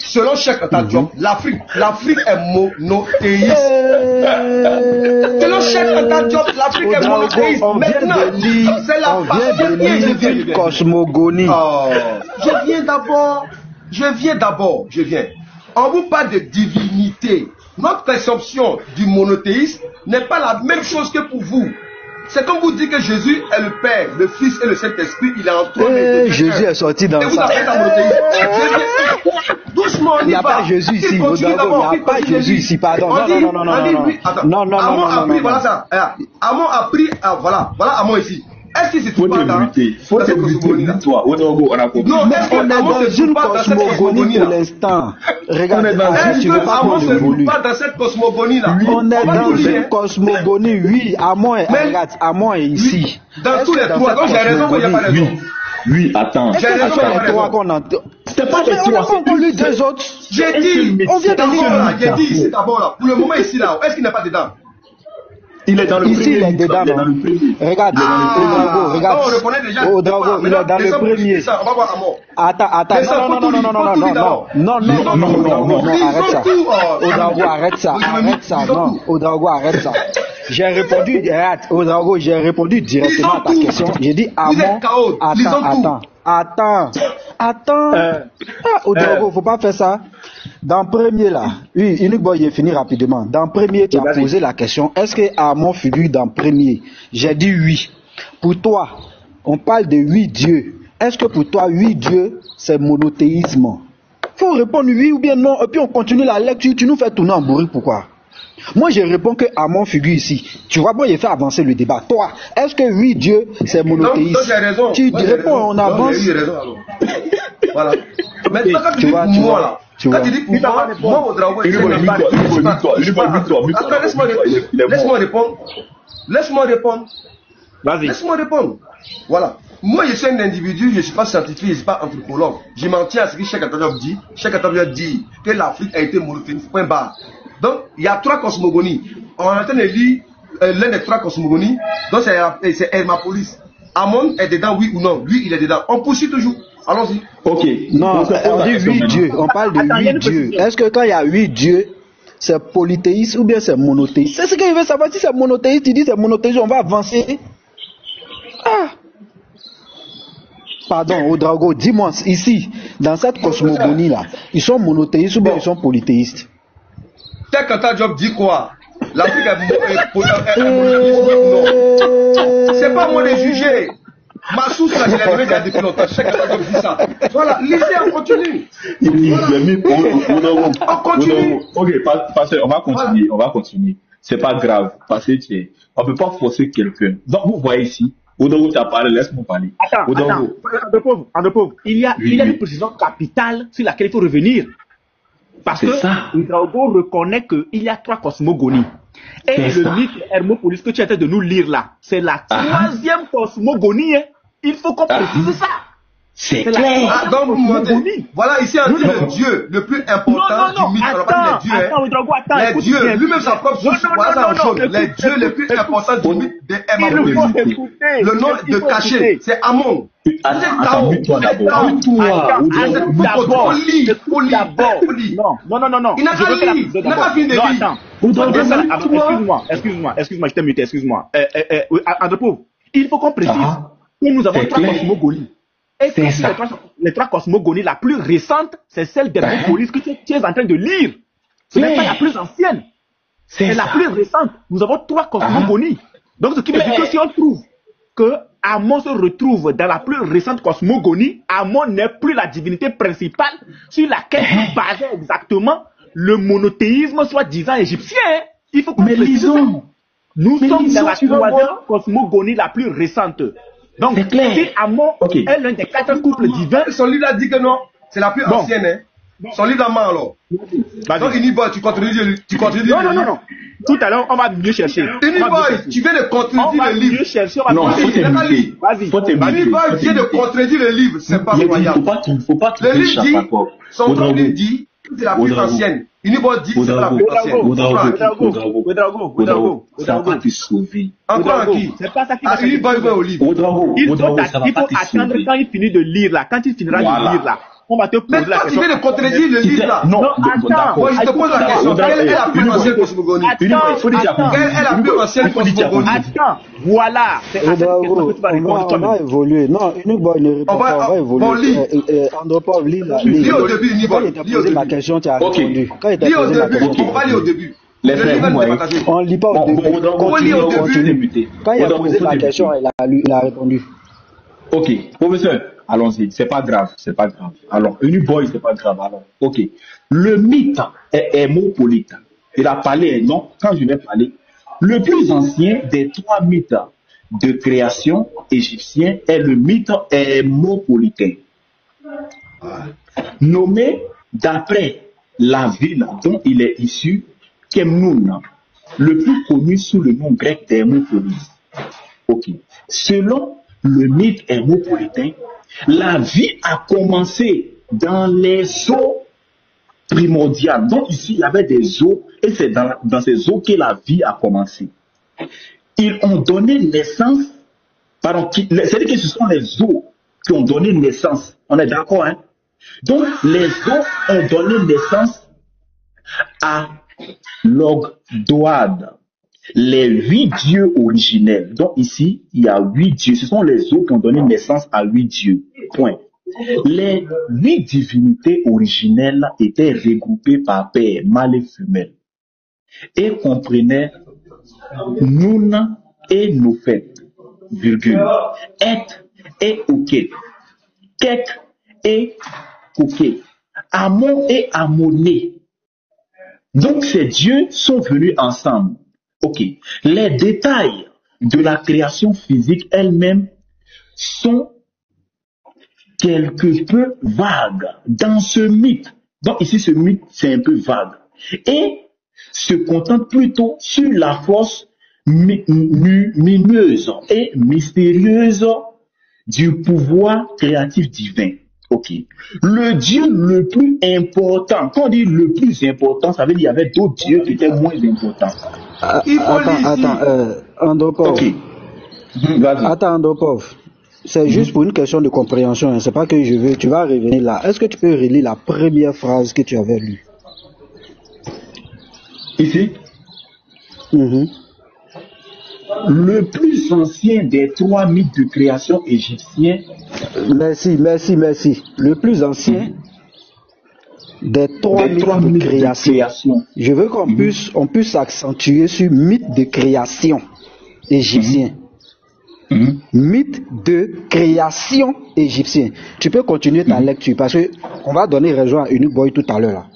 Selon Cheikh Anta Diop, l'Afrique est monothéiste. Selon Cheikh Anta Diop, l'Afrique est monothéiste. Maintenant, c'est la passion une cosmogonie. Je viens. On vous parle de divinité. Notre perception du monothéisme n'est pas la même chose que pour vous. C'est comme vous dites que Jésus est le Père, le Fils et le Saint-Esprit, il est entre les deux. Jésus est sorti dans et vous ça. appelez ça monothéisme. Doucement, on y va. Il n'y a pas Jésus ici. Il n'y a pas Jésus ici. Pardon. Non. Amon a pris, voilà ça. Amon a pris, voilà Amon ici. Est-ce qu'il se trouve pas dans cette cosmogonie-là? Oudraogo, on a compris. Non, est-ce On est qu'Amon dans se trouve une pas dans cette cosmogonie pour cosmogonie-là? l'instant. Regarde, Est-ce tu veux pas qu'Amon qu'on se trouve évolue? pas dans cette cosmogonie-là? On est dans une cosmogonie, oui. Amon est ici. Dans tous les trois, donc j'ai raison ou il n'y a pas raison? Oui, attends. J'ai raison ou il n'y a pas raison? C'est pas les On n'a trois. pas encore lu deux autres. J'ai dit, On vient de lire. j'ai dit ici d'abord là. Pour le moment ici là, est-ce qu'il n'est pas dedans? Il est dans le Ici, premier. il est dedans, Il est dans non? le premier. Regarde, Ouedraogo, regarde. on reconnaît déjà. Ouedraogo, il est dans le premier. Ça, on va voir à mort. Attends, Mais ça, faut tout lire, faut tout lire d'abord. non, arrête ça. Ils ont tout, Ouedraogo, arrête ça, non, Ouedraogo, arrête ça. J'ai répondu, Ouedraogo, j'ai répondu directement à ta question. J'ai dit, Amon, attends. Ouedraogo, faut pas faire ça. Dans le premier là, oui, Unique Boy, il finit rapidement. Dans le premier, tu as posé la question, est-ce que Amon figure dans le premier? J'ai dit oui. Pour toi, on parle de 8 dieux. Est-ce que pour toi, 8 dieux, c'est monothéisme? Il faut répondre oui ou bien non, et puis on continue la lecture, tu nous fais tourner en bourrique, pourquoi? Moi, je réponds que Amon figure ici. Tu vois, moi, j'ai fait avancer le débat. Toi, est-ce que 8 dieux, c'est monothéisme? Donc, j'ai raison. Tu réponds, on avance. J'ai raison, alors. Voilà. Maintenant, quand tu dis pour moi, là, quand tu dis pour moi, Ouedraogo, attends, laisse-moi répondre. Vas-y. Laisse-moi répondre. Voilà. Moi, je suis un individu, je ne suis pas scientifique, je ne suis pas anthropologue. Je m'en tiens à ce que Cheikh Anta Diop dit. Cheikh Anta Diop dit que l'Afrique a été monothéiste, point barre. Donc, il y a 3 cosmogonies. On est en train de lire l'un des 3 cosmogonies. Donc, c'est Hermopolis. Amon est dedans, oui ou non? Lui, il est dedans. On poursuit toujours. Allons-y. Ok. Non, on dit 8 dieux. On parle de 8 dieux. Est-ce que quand il y a 8 dieux, c'est polythéiste ou bien c'est monothéiste? C'est ce qu'il veut savoir. Si c'est monothéiste, il dit c'est monothéiste, on va avancer. Pardon, Ouedraogo, dis-moi, ici, dans cette cosmogonie-là, ils sont monothéistes ou bien ils sont polythéistes? Cheikh Anta Diop dit quoi? L'Afrique est monothéiste ou non? C'est pas moi de juger. Ma source, là, je l'ai donnée déjà depuis longtemps. Cheikh Anta Diop dit ça. Voilà, lisez, on continue. On continue. Ok, on va continuer. C'est pas grave, parce que on peut pas forcer quelqu'un. Donc, vous voyez ici, Ouedraogo t'a parlé, laisse-moi parler. Attends, en de pauvre, il y a une précision capitale sur laquelle il faut revenir. Parce que Ouedraogo reconnaît qu'il y a 3 cosmogonies. Et le mythe Hermopolis que tu es en train de nous lire là, c'est la 3e cosmogonie. Hein. Il faut qu'on précise ça. C'est clair. Donc, voilà, ici, on dit le Dieu le plus important du mythe. Attends, les dieux, lui-même sa propre source, les dieux les plus importants du mythe de Hermopolis. Le nom de caché, c'est Amon. Attends, mute-toi d'abord. Non. Il n'a pas fini de lire. Excuse-moi, je t'ai muté, excuse-moi. Il faut qu'on précise que nous avons 3 cosmogonies. Et que les 3 cosmogonies, la plus récente, c'est celle d'Hermopolis que tu es en train de lire. Ce n'est pas la plus ancienne. C'est la plus récente. Nous avons 3 cosmogonies. Donc, ce qui veut dire que si on trouve que Amon se retrouve dans la plus récente cosmogonie, Amon n'est plus la divinité principale sur laquelle se basait exactement le monothéisme soi-disant égyptien. Il faut qu'on précise ça. Nous sommes dans la 3e cosmogonie la plus récente. Donc, si Amon est l'un des 4 couples divins... Son livre a dit que non, c'est la plus ancienne. Hein. Son livre à main alors. Donc, Uniboy, tu contredis le livre. Non. Tout à l'heure, on va mieux chercher. Uniboy, tu viens de contredire le livre. Non, faut t'éviter. Uniboy vient de contredire le livre. C'est pas croyable. Faut pas le livre dit, son livre dit que c'est la plus ancienne. Uniboy dit que c'est la plus ancienne. Ouedraogo, ça va pas te sauver. Encore qui? C'est pas ça qui va te Uniboy va au livre. Il faut attendre quand il finit de lire là. Quand il finira de lire là. On va te poser la question. Mais toi, tu viens de contredire le livre là. Non, attends. Moi, je te pose la question. Quelle est la plus ancienne cosmogonie? Quelle est la plus ancienne cosmogonie? Attends, voilà. C'est à cette question que tu vas répondre toi-même. On va évoluer. Non, Uniboy ne répond pas. On va évoluer. Andropov, lis au début, Uniboy. Quand il t'a posé ma question, tu as répondu. Quand il t'a posé ma question, on va lire au début. On ne lit pas au début. Continue. Quand il a posé la question, il a répondu. Ok, professeur, allons-y, c'est pas grave. Alors, Uniboy, c'est pas grave. Alors, ok. Le mythe est hermopolite. Il a parlé, non, quand je vais parler, le plus ancien des 3 mythes de création égyptien est le mythe hermopolitain. Nommé d'après la ville dont il est issu, Kemnoun, le plus connu sous le nom grec d'Hermopolis. Ok. Selon le mythe hermopolitain, la vie a commencé dans les eaux primordiales. Donc ici, il y avait des eaux, et c'est dans ces eaux que la vie a commencé. ils ont donné naissance, c'est-à-dire que ce sont les eaux qui ont donné naissance. On est d'accord, hein? Donc, les eaux ont donné naissance à l'Ogdoad, les 8 dieux originels. Donc ici, il y a 8 dieux. Ce sont les eaux qui ont donné naissance à 8 dieux. Point. Les 8 divinités originelles étaient regroupées par père, mâle et femelle, et comprenaient Nun et Nofet, virgule, Et et Oket, Ket et Koké, Amon et Amoné. Donc ces dieux sont venus ensemble. Ok. Les détails de la création physique elle-même sont quelque peu vagues dans ce mythe. Donc ici ce mythe c'est un peu vague et se concentre plutôt sur la force lumineuse et mystérieuse du pouvoir créatif divin. Ok. Le Dieu le plus important, quand on dit le plus important, ça veut dire qu'il y avait d'autres dieux qui étaient moins importants. Andropov. Ok. Attends, Andropov. C'est juste pour une question de compréhension. Hein. C'est pas que je veux. Tu vas revenir là. Est-ce que tu peux relire la première phrase que tu avais lue? Ici. Le plus ancien des 3 mythes de création égyptiens. Merci. Le plus ancien des 3 mythes de création. Je veux qu'on puisse accentuer sur mythe de création égyptien. Mythe de création égyptien. Tu peux continuer ta lecture parce que on va donner raison à Unique Boy tout à l'heure là.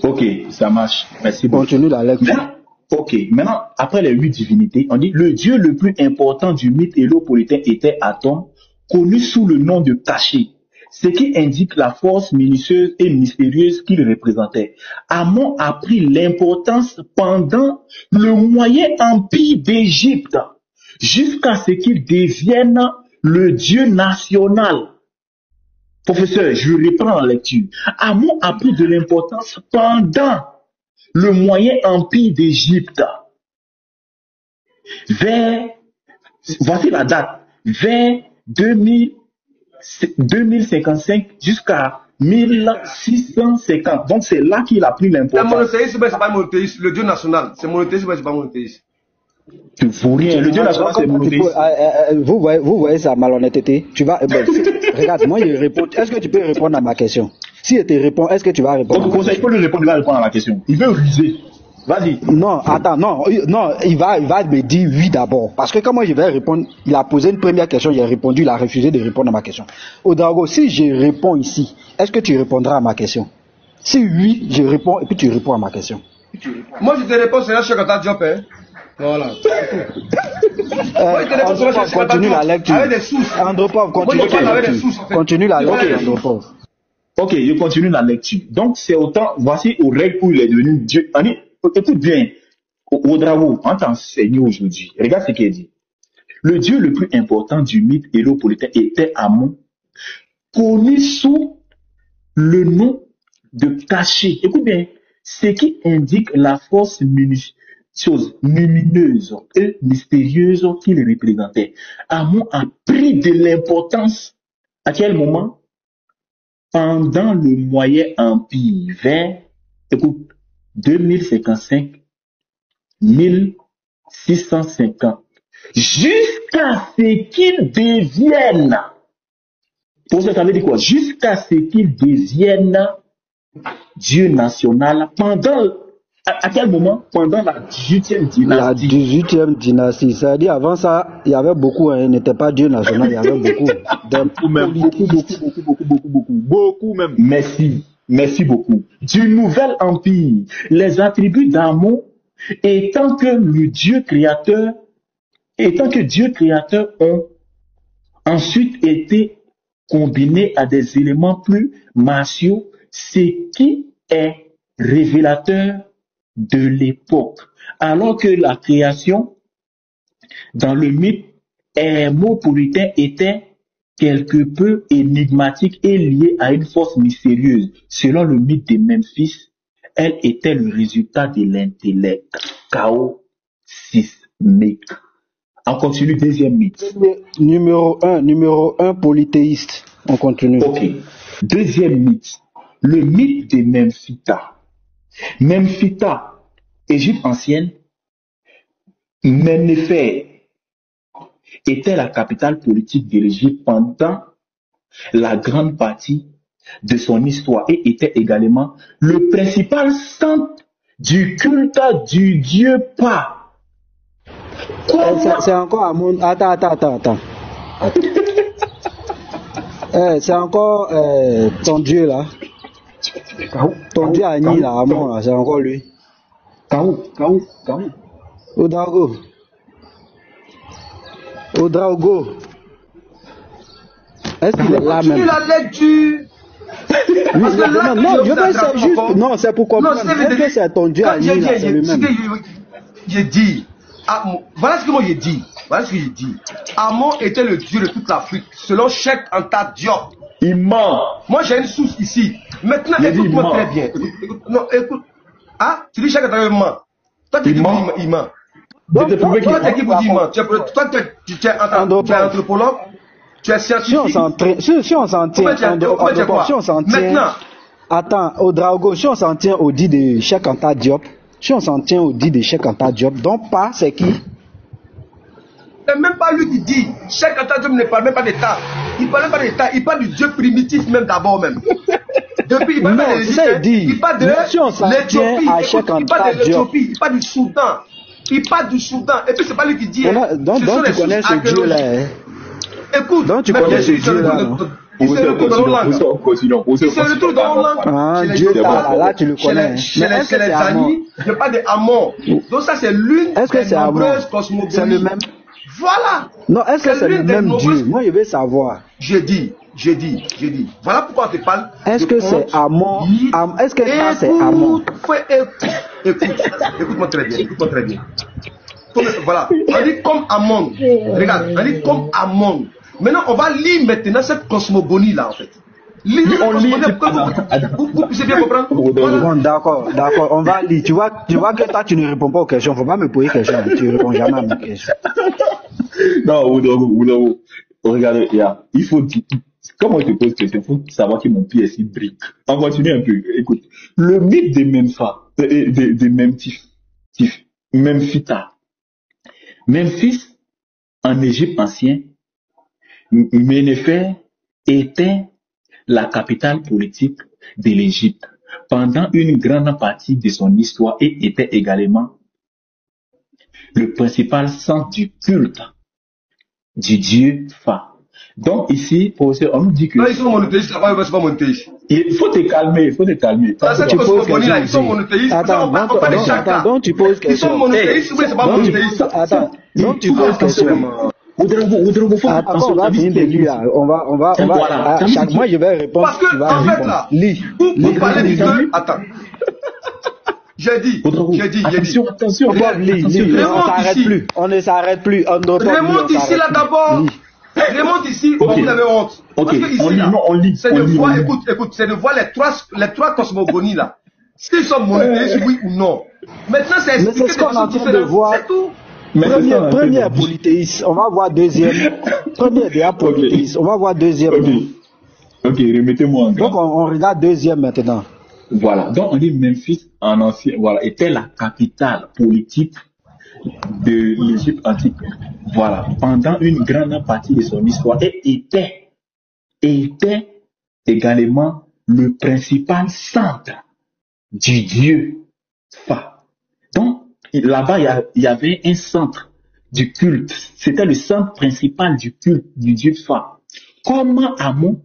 Ok, ça marche. Merci beaucoup. Continue la lecture. Ok, maintenant, après les 8 divinités, on dit le dieu le plus important du mythe hélopolitain était Aton, connu sous le nom de Caché, ce qui indique la force minutieuse et mystérieuse qu'il représentait. Amon a pris l'importance pendant le moyen empire d'Égypte, jusqu'à ce qu'il devienne le dieu national. Professeur, je reprends la lecture. Amon a pris de l'importance pendant le moyen empire d'Égypte. Voici la date, vers 2055 jusqu'à 1650. Donc c'est là qu'il a pris l'importance. Le monothéisme, c'est pas monothéisme. Le Dieu national, c'est monothéisme, c'est pas monothéisme. Tu ne fous rien. Le Dieu national, c'est monothéisme. Vous voyez sa malhonnêteté. Tu vas. Regarde, moi je réponds. Est-ce que tu peux répondre à ma question? Si je te réponds, est-ce que tu vas répondre? Donc, conseil, il faut lui répondre, il va répondre à la question. Il veut ruser. Vas-y. Non, attends, non, il va me dire oui d'abord. Parce que quand moi je vais répondre, il a posé une première question, il a répondu, il a refusé de répondre à ma question. Odrago, si je réponds ici, est-ce que tu répondras à ma question? Si oui, je réponds et puis tu réponds à ma question. Moi je te réponds, c'est là chez Kata Diop, hein. Voilà. Continue la lecture. Avec des sources. Andropov, continue la lecture, Andropov. Ok, je continue la lecture. Donc, c'est autant, voici aux règles où il est devenu Dieu. Écoute bien, Odrago, on t'enseigne aujourd'hui. Regarde ce qu'il dit. Le Dieu le plus important du mythe hélopolitain était Amon, connu sous le nom de Caché. Écoute bien, ce qui indique la force lumineuse et mystérieuse qu'il représentait. Amon a pris de l'importance. À quel moment? Pendant le moyen empire, vers, écoute, 2055, 1650, jusqu'à ce qu'il devienne, pour ça veut dire quoi? Jusqu'à ce qu'il devienne Dieu national pendant, à quel moment? Pendant la 18e dynastie. La 18e dynastie, c'est-à-dire avant ça, il y avait beaucoup, il n'était pas Dieu national, il y avait beaucoup. Beaucoup même. Merci beaucoup. Du nouvel empire, les attributs d'Amon étant que Dieu créateur ont ensuite été combinés à des éléments plus martiaux, ce qui est révélateur de l'époque. Alors que la création, dans le mythe hélopolitain, était quelque peu énigmatique et liée à une force mystérieuse. Selon le mythe de Memphis, elle était le résultat de l'intellect. Chaos 6. mythe. On continue, deuxième mythe. Numéro 1, polythéiste. On continue. Ok. Deuxième mythe. Le mythe de Memphita. Memphita, Égypte ancienne, Ménéfer était la capitale politique de l'Égypte pendant la grande partie de son histoire et était également le principal centre du culte du dieu Pa. C'est encore Amon. Attends. C'est encore ton dieu là. Ton dieu Ani là, Amon là, c'est encore lui. Kaou. Ouedraogo. Est-ce qu'il est là même? Il a lecture. Non, je veux c'est juste. Non, c'est pour comprendre. Est-ce que c'est ton dieu Ani là, c'est lui-même? J'ai dit. Voilà ce que moi j'ai dit. Amon était le dieu de toute l'Afrique, selon Cheikh Anta Diop. Il ment. Moi j'ai une source ici. Maintenant, écoute-moi très bien. Écoute. Ah, tu dis Cheikh Anta Diop ment. Toi, tu dis il ment. Toi, tu es qui vous dit ment? Toi, tu es anthropologue. Tu es scientifique. Si on s'en tient, maintenant. Attends, Ouedraogo, si on s'en tient au dit de Cheikh Anta Diop, donc pas, c'est qui? C'est même pas lui qui dit. Cheikh Anta Diop ne parle même pas d'État. Il parle même pas d'État. Il parle du Dieu primitif même d'abord même. Depuis, il parle pas de l'Égypte. Il parle de l'Éthiopie. Il parle de l'Éthiopie. Il parle du Soudan. Il parle du Soudan. Et puis c'est pas lui qui dit. Donc tu connais ce Dieu là. Écoute. Donc tu connais ce Dieu là. Il se retrouve dans nos langues. Ah, Dieu là tu le connais. Chez les Zani, je parle de Amon. Donc ça c'est l'une des nombreuses cosmogonies. C'est le même. Voilà. Non, est-ce que c'est le même Dieu? Moi, je veux savoir. J'ai dit. Voilà pourquoi on te parle. Est-ce que c'est Amon? Est-ce que ça c'est Amon? Écoute-moi très bien. Voilà. On dit comme Amon. Regarde, on dit comme Amon. Maintenant, on va lire maintenant cette cosmogonie là en fait. Vous puissiez bien comprendre. Bon, d'accord, on va lire. Tu vois que toi tu ne réponds pas aux questions. Faut pas me poser des questions. Tu ne réponds jamais à mes questions. Non, Ouedraogo. Regardez, il faut dire. Comme on te pose question, il faut savoir que mon pied est si brique. On continue un peu. Écoute, le mythe de Memphita. Memphis, en Égypte ancienne, Ménéfer était la capitale politique de l'Égypte pendant une grande partie de son histoire et était également le principal centre du culte du dieu Fa. Donc ici, on nous dit que... Non, ils sont monothéistes, là-bas, ils sont pas monothéistes. Il faut te calmer. Cette cosmogonie-là, ils sont monothéistes. Attends, donc tu poses question. Ils sont monothéistes, mais c'est pas monothéiste. Attends, donc tu poses question. Ouedraogo, faut attention, on va finir de lui là. On va, à chaque mois je vais répondre. Parce que, en fait là, vous parlez du Dieu. Attends. J'ai dit. Attention. On ne s'arrête plus. Remonte ici là d'abord. Remonte ici, vous avez honte. Parce que ici, c'est de voir, écoute, c'est de voir les trois cosmogonies là. S'ils sont monothéistes, oui ou non. Maintenant, c'est expliqué de façon différente. C'est tout. Première polythéiste, on va voir deuxième. Première déjà polythéiste, on va voir deuxième. Ok, remettez-moi en Donc on regarde deuxième maintenant. Voilà, donc on dit Memphis en ancien, voilà, était la capitale politique de l'Égypte antique. Voilà, pendant une grande partie de son histoire et était également le principal centre du dieu Fa. Donc là-bas, il y avait un centre du culte. C'était le centre principal du culte du dieu Fa. Comment Amon,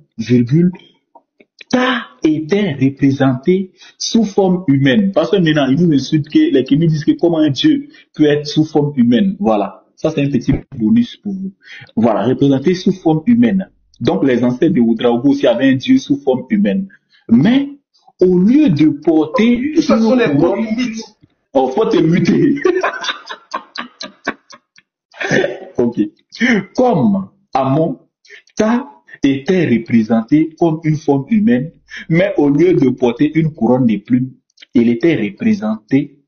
Ta était représenté sous forme humaine. Parce que maintenant, ils nous insultent que les Kémis disent que comment un dieu peut être sous forme humaine. Voilà. Ça, c'est un petit bonus pour vous. Voilà. Représenté sous forme humaine. Donc, les ancêtres de Ouedraogo aussi avaient un dieu sous forme humaine. Mais, au lieu de porter... Ce sont les couronnes. Oh, faut te muter. Ok. Comme Amon, Ta était représenté comme une forme humaine, mais au lieu de porter une couronne de plumes, il était représenté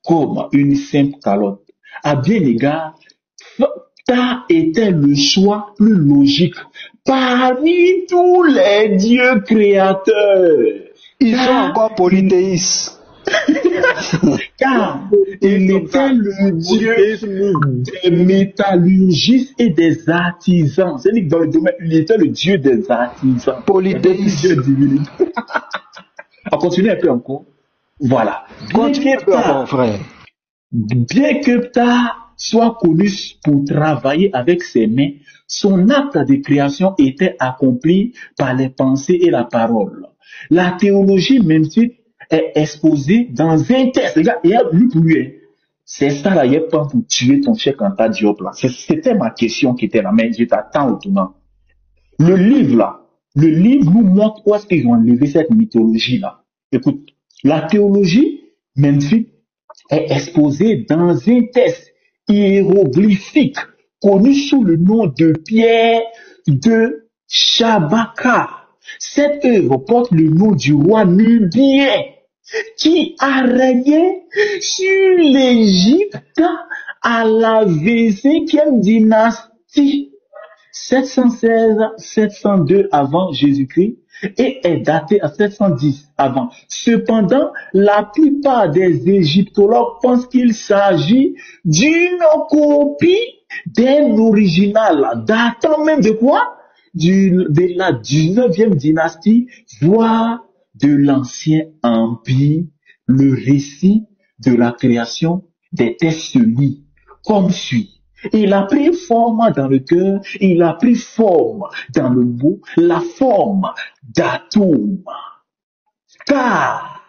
comme une simple calotte. À bien égard, Ptah était le choix plus logique parmi tous les dieux créateurs. Ils sont encore polythéistes. Car il était le dieu des métallurgistes et des artisans. C'est-à-dire que dans le domaine, il était le dieu des artisans. Polythéistes. On continue un peu encore. Voilà. Continue un peu encore, frère. Bien que Ptah soit connu pour travailler avec ses mains, son acte de création était accompli par les pensées et la parole. La théologie memphite est exposée dans un texte. Regarde, il y a lu pour lui. C'est ça là, il n'y a pas pour tuer ton Cheikh Anta Diop là. C'était ma question qui était là, mais je t'attends au tournant. Le livre nous montre où est-ce qu'ils ont enlevé cette mythologie là. Écoute, la théologie memphite est exposée dans un texte hiéroglyphique connu sous le nom de Pierre de Shabaka. Cette œuvre porte le nom du roi nubien qui a régné sur l'Égypte à la 25e dynastie, 716-702 avant Jésus-Christ, et est daté à 710 avant. Cependant, la plupart des égyptologues pensent qu'il s'agit d'une copie d'un original datant même de quoi? De la 19e dynastie, voire de l'ancien empire. Le récit de la création des textes se lit comme suit. Il a pris forme dans le cœur, il a pris forme dans le mot, la forme d'atome. Car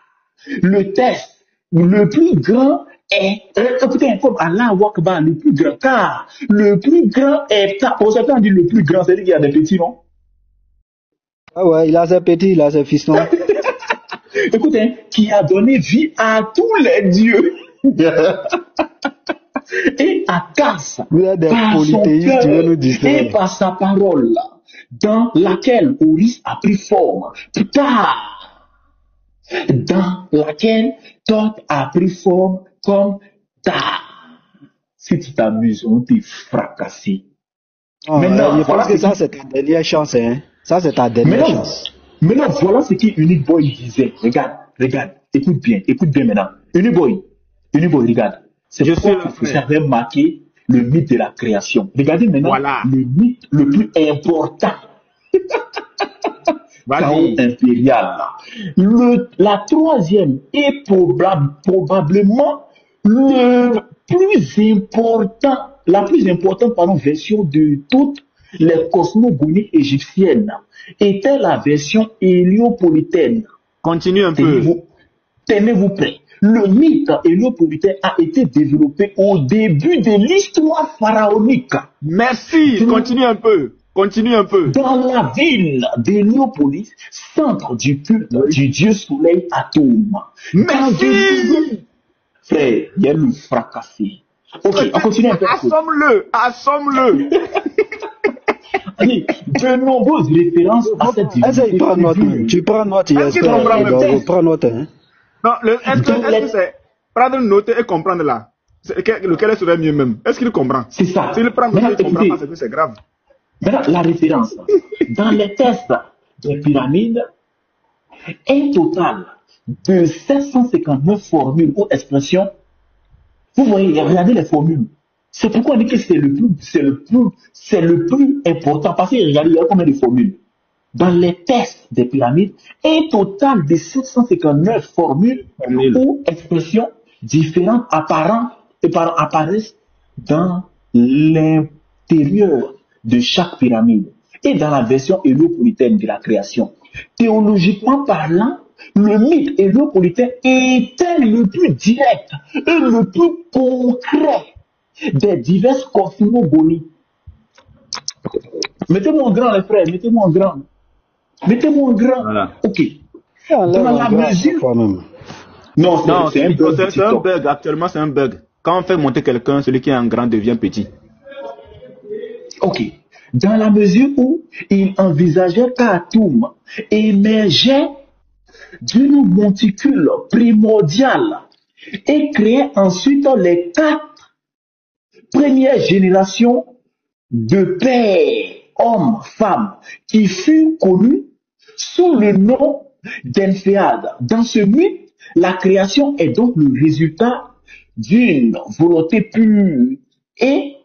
le texte le plus grand est, écoutez, comme Allah Wakbar, le plus grand, car le plus grand est, pour certains on dit le plus grand, c'est-à-dire qu'il y a des petits, non? Ah ouais, il a ses petits, il a ses fils, non? Écoutez, qui a donné vie à tous les dieux. Et à Casse, par son cœur et par sa parole, dans laquelle Horus a pris forme, Ptah, dans laquelle Thoth a pris forme comme Ta. Si tu t'amuses, on t'est fracassé. Maintenant, je pense que ça c'est ta dernière chance, hein. Ça c'est ta dernière chance. Maintenant, voilà ce qu'Unique Boy disait. Regarde, écoute bien maintenant. Unique Boy, regarde. C'est pourquoi vous avez marqué le mythe de la création. Regardez maintenant le mythe le plus important. Chaos impérial. La troisième est probablement la plus importante version de toutes les cosmogonies égyptiennes était la version héliopolitaine. Continue un peu. Tenez-vous prêts. Le mythe héliopolitain a été développé au début de l'histoire pharaonique. Merci, continue un peu. Dans la ville d'Héliopolis, centre du culte du dieu soleil Atome. Merci. Frère, il y a le fracassé. Ok, on continue un peu. Assomme-le. Allez, de nombreuses références à cette divinité. Tu prends note, prends note, hein. Non, est-ce que c'est prendre une note et comprendre là? Lequel serait mieux même? Est-ce qu'il comprend? C'est ça. S'il prend note et comprend pas, c'est grave. Maintenant, la référence. Dans les tests des pyramides, un total de 759 formules ou expressions. Vous voyez, regardez les formules. C'est pourquoi on dit que c'est le plus important. Parce que regardez, il y a combien de formules? Dans les tests des pyramides, un total de 759 formules ou expressions différentes apparaissent dans l'intérieur de chaque pyramide et dans la version héliopolitaine de la création. Théologiquement parlant, le mythe héliopolitain était le plus direct et le plus concret des diverses cosmogonies. Mettez-moi en grand, les frères, mettez-moi en grand. Voilà. Ok. Dans la mesure. Non, c'est un bug. Actuellement, c'est un bug. Quand on fait monter quelqu'un, celui qui est en grand devient petit. Ok. Dans la mesure où il envisageait qu'Atum émergeait d'une monticule primordiale et créait ensuite les 4 première génération de pères, hommes, femmes, qui furent connus sous le nom d'Enphéade. Dans ce mythe, la création est donc le résultat d'une volonté pure et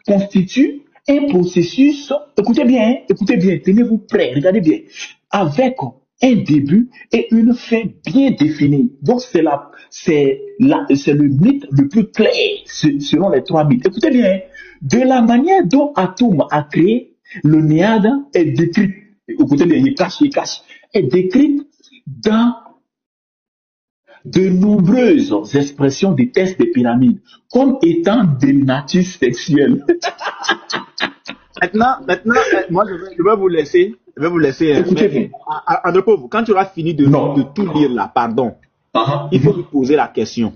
constitue un processus, écoutez bien, tenez-vous prêts, regardez bien, avec un début et une fin bien définie. Donc c'est le mythe le plus clair selon les trois mythes. Écoutez bien, de la manière dont Atum a créé le Néade est décrite, écoutez bien, il cache, est décrite dans de nombreuses expressions des tests des pyramides comme étant des natures sexuelles. Maintenant, moi, je vais vous laisser. Écoutez bien. André Pauvre, quand tu auras fini de tout lire là, pardon, il faut lui poser la question.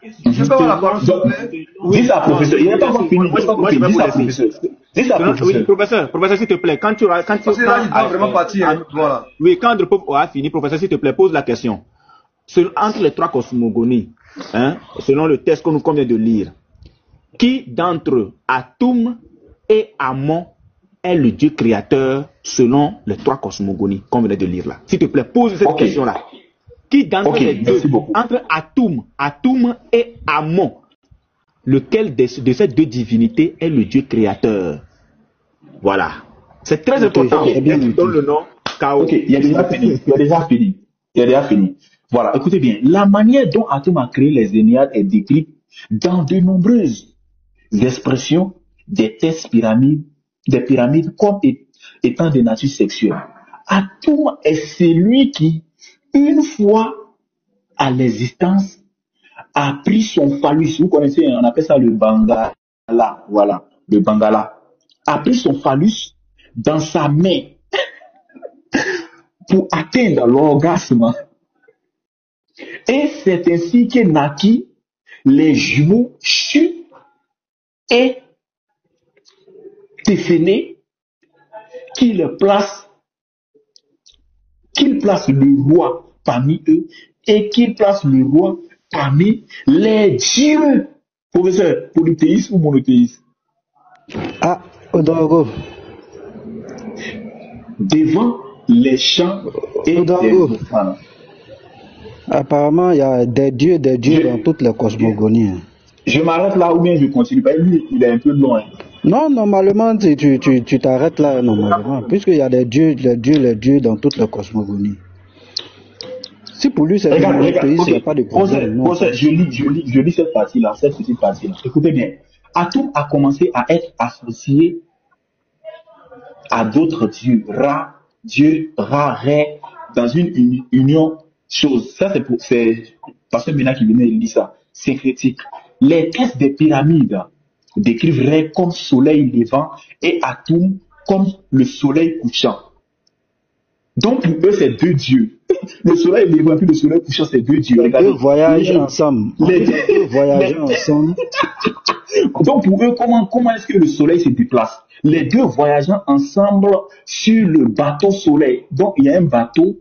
Je peux avoir la parole, s'il vous plaît? Oui, ça, professeur. Il n'est pas encore fini. Moi, je vais vous laisser. Dis ça, professeur. Oui, professeur, s'il te plaît, quand tu auras, Parce que là, il doit vraiment partir. Voilà. Oui, quand André Pauvre aura fini, professeur, s'il te plaît, pose la question. Entre les trois cosmogonies, selon le texte qu'on vient de lire, qui d'entre Atum et Amon est le Dieu créateur selon les trois cosmogonies qu'on vient de lire là? S'il te plaît, pose cette question-là. Qui d'entre les deux, entre Atum et Amon, lequel de ces deux divinités est le Dieu créateur? Voilà. C'est très important. Donne le nom. Ok, il a déjà fini. Voilà, écoutez bien. La manière dont Atum a créé les Énéades est décrite dans de nombreuses expressions des tests des pyramides comme étant des natures sexuelles. Atum est celui qui, une fois à l'existence, a pris son phallus. Vous connaissez, on appelle ça le Bangala. Voilà, le Bangala. A pris son phallus dans sa main pour atteindre l'orgasme. Et c'est ainsi que naquit les jumeaux Shu et Téphénée qu'il place le roi parmi eux et qu'il place le roi parmi les dieux. Professeur, polythéisme ou monothéisme? Ah, Odrago. Devant les champs et Odrago. les femmes. Apparemment, il y a des dieux dans toutes les cosmogonies. Je m'arrête là ou bien je continue? Lui, il est un peu loin. Non, normalement, tu t'arrêtes là, normalement. Puisqu'il y a des dieux dans toutes les cosmogonies. Si pour lui, c'est le monothéisme, il n'y a pas de problème. Je lis cette partie-là, cette petite partie-là. Écoutez bien. Atum a commencé à être associé à d'autres dieux. Dieu, Ré, dans une union chose. Ça, c'est parce que maintenant qui venait, il dit ça. C'est critique. Les tests des pyramides décrivent Ré comme soleil levant et Atum comme le soleil couchant. Donc, pour eux, c'est deux dieux. Le soleil levant et le soleil couchant, c'est deux dieux. Regardez, deux voyagent ensemble. Deux voyagent ensemble. Donc, pour eux, comment est-ce que le soleil se déplace? Les deux voyageant ensemble sur le bateau soleil. Donc, il y a un bateau.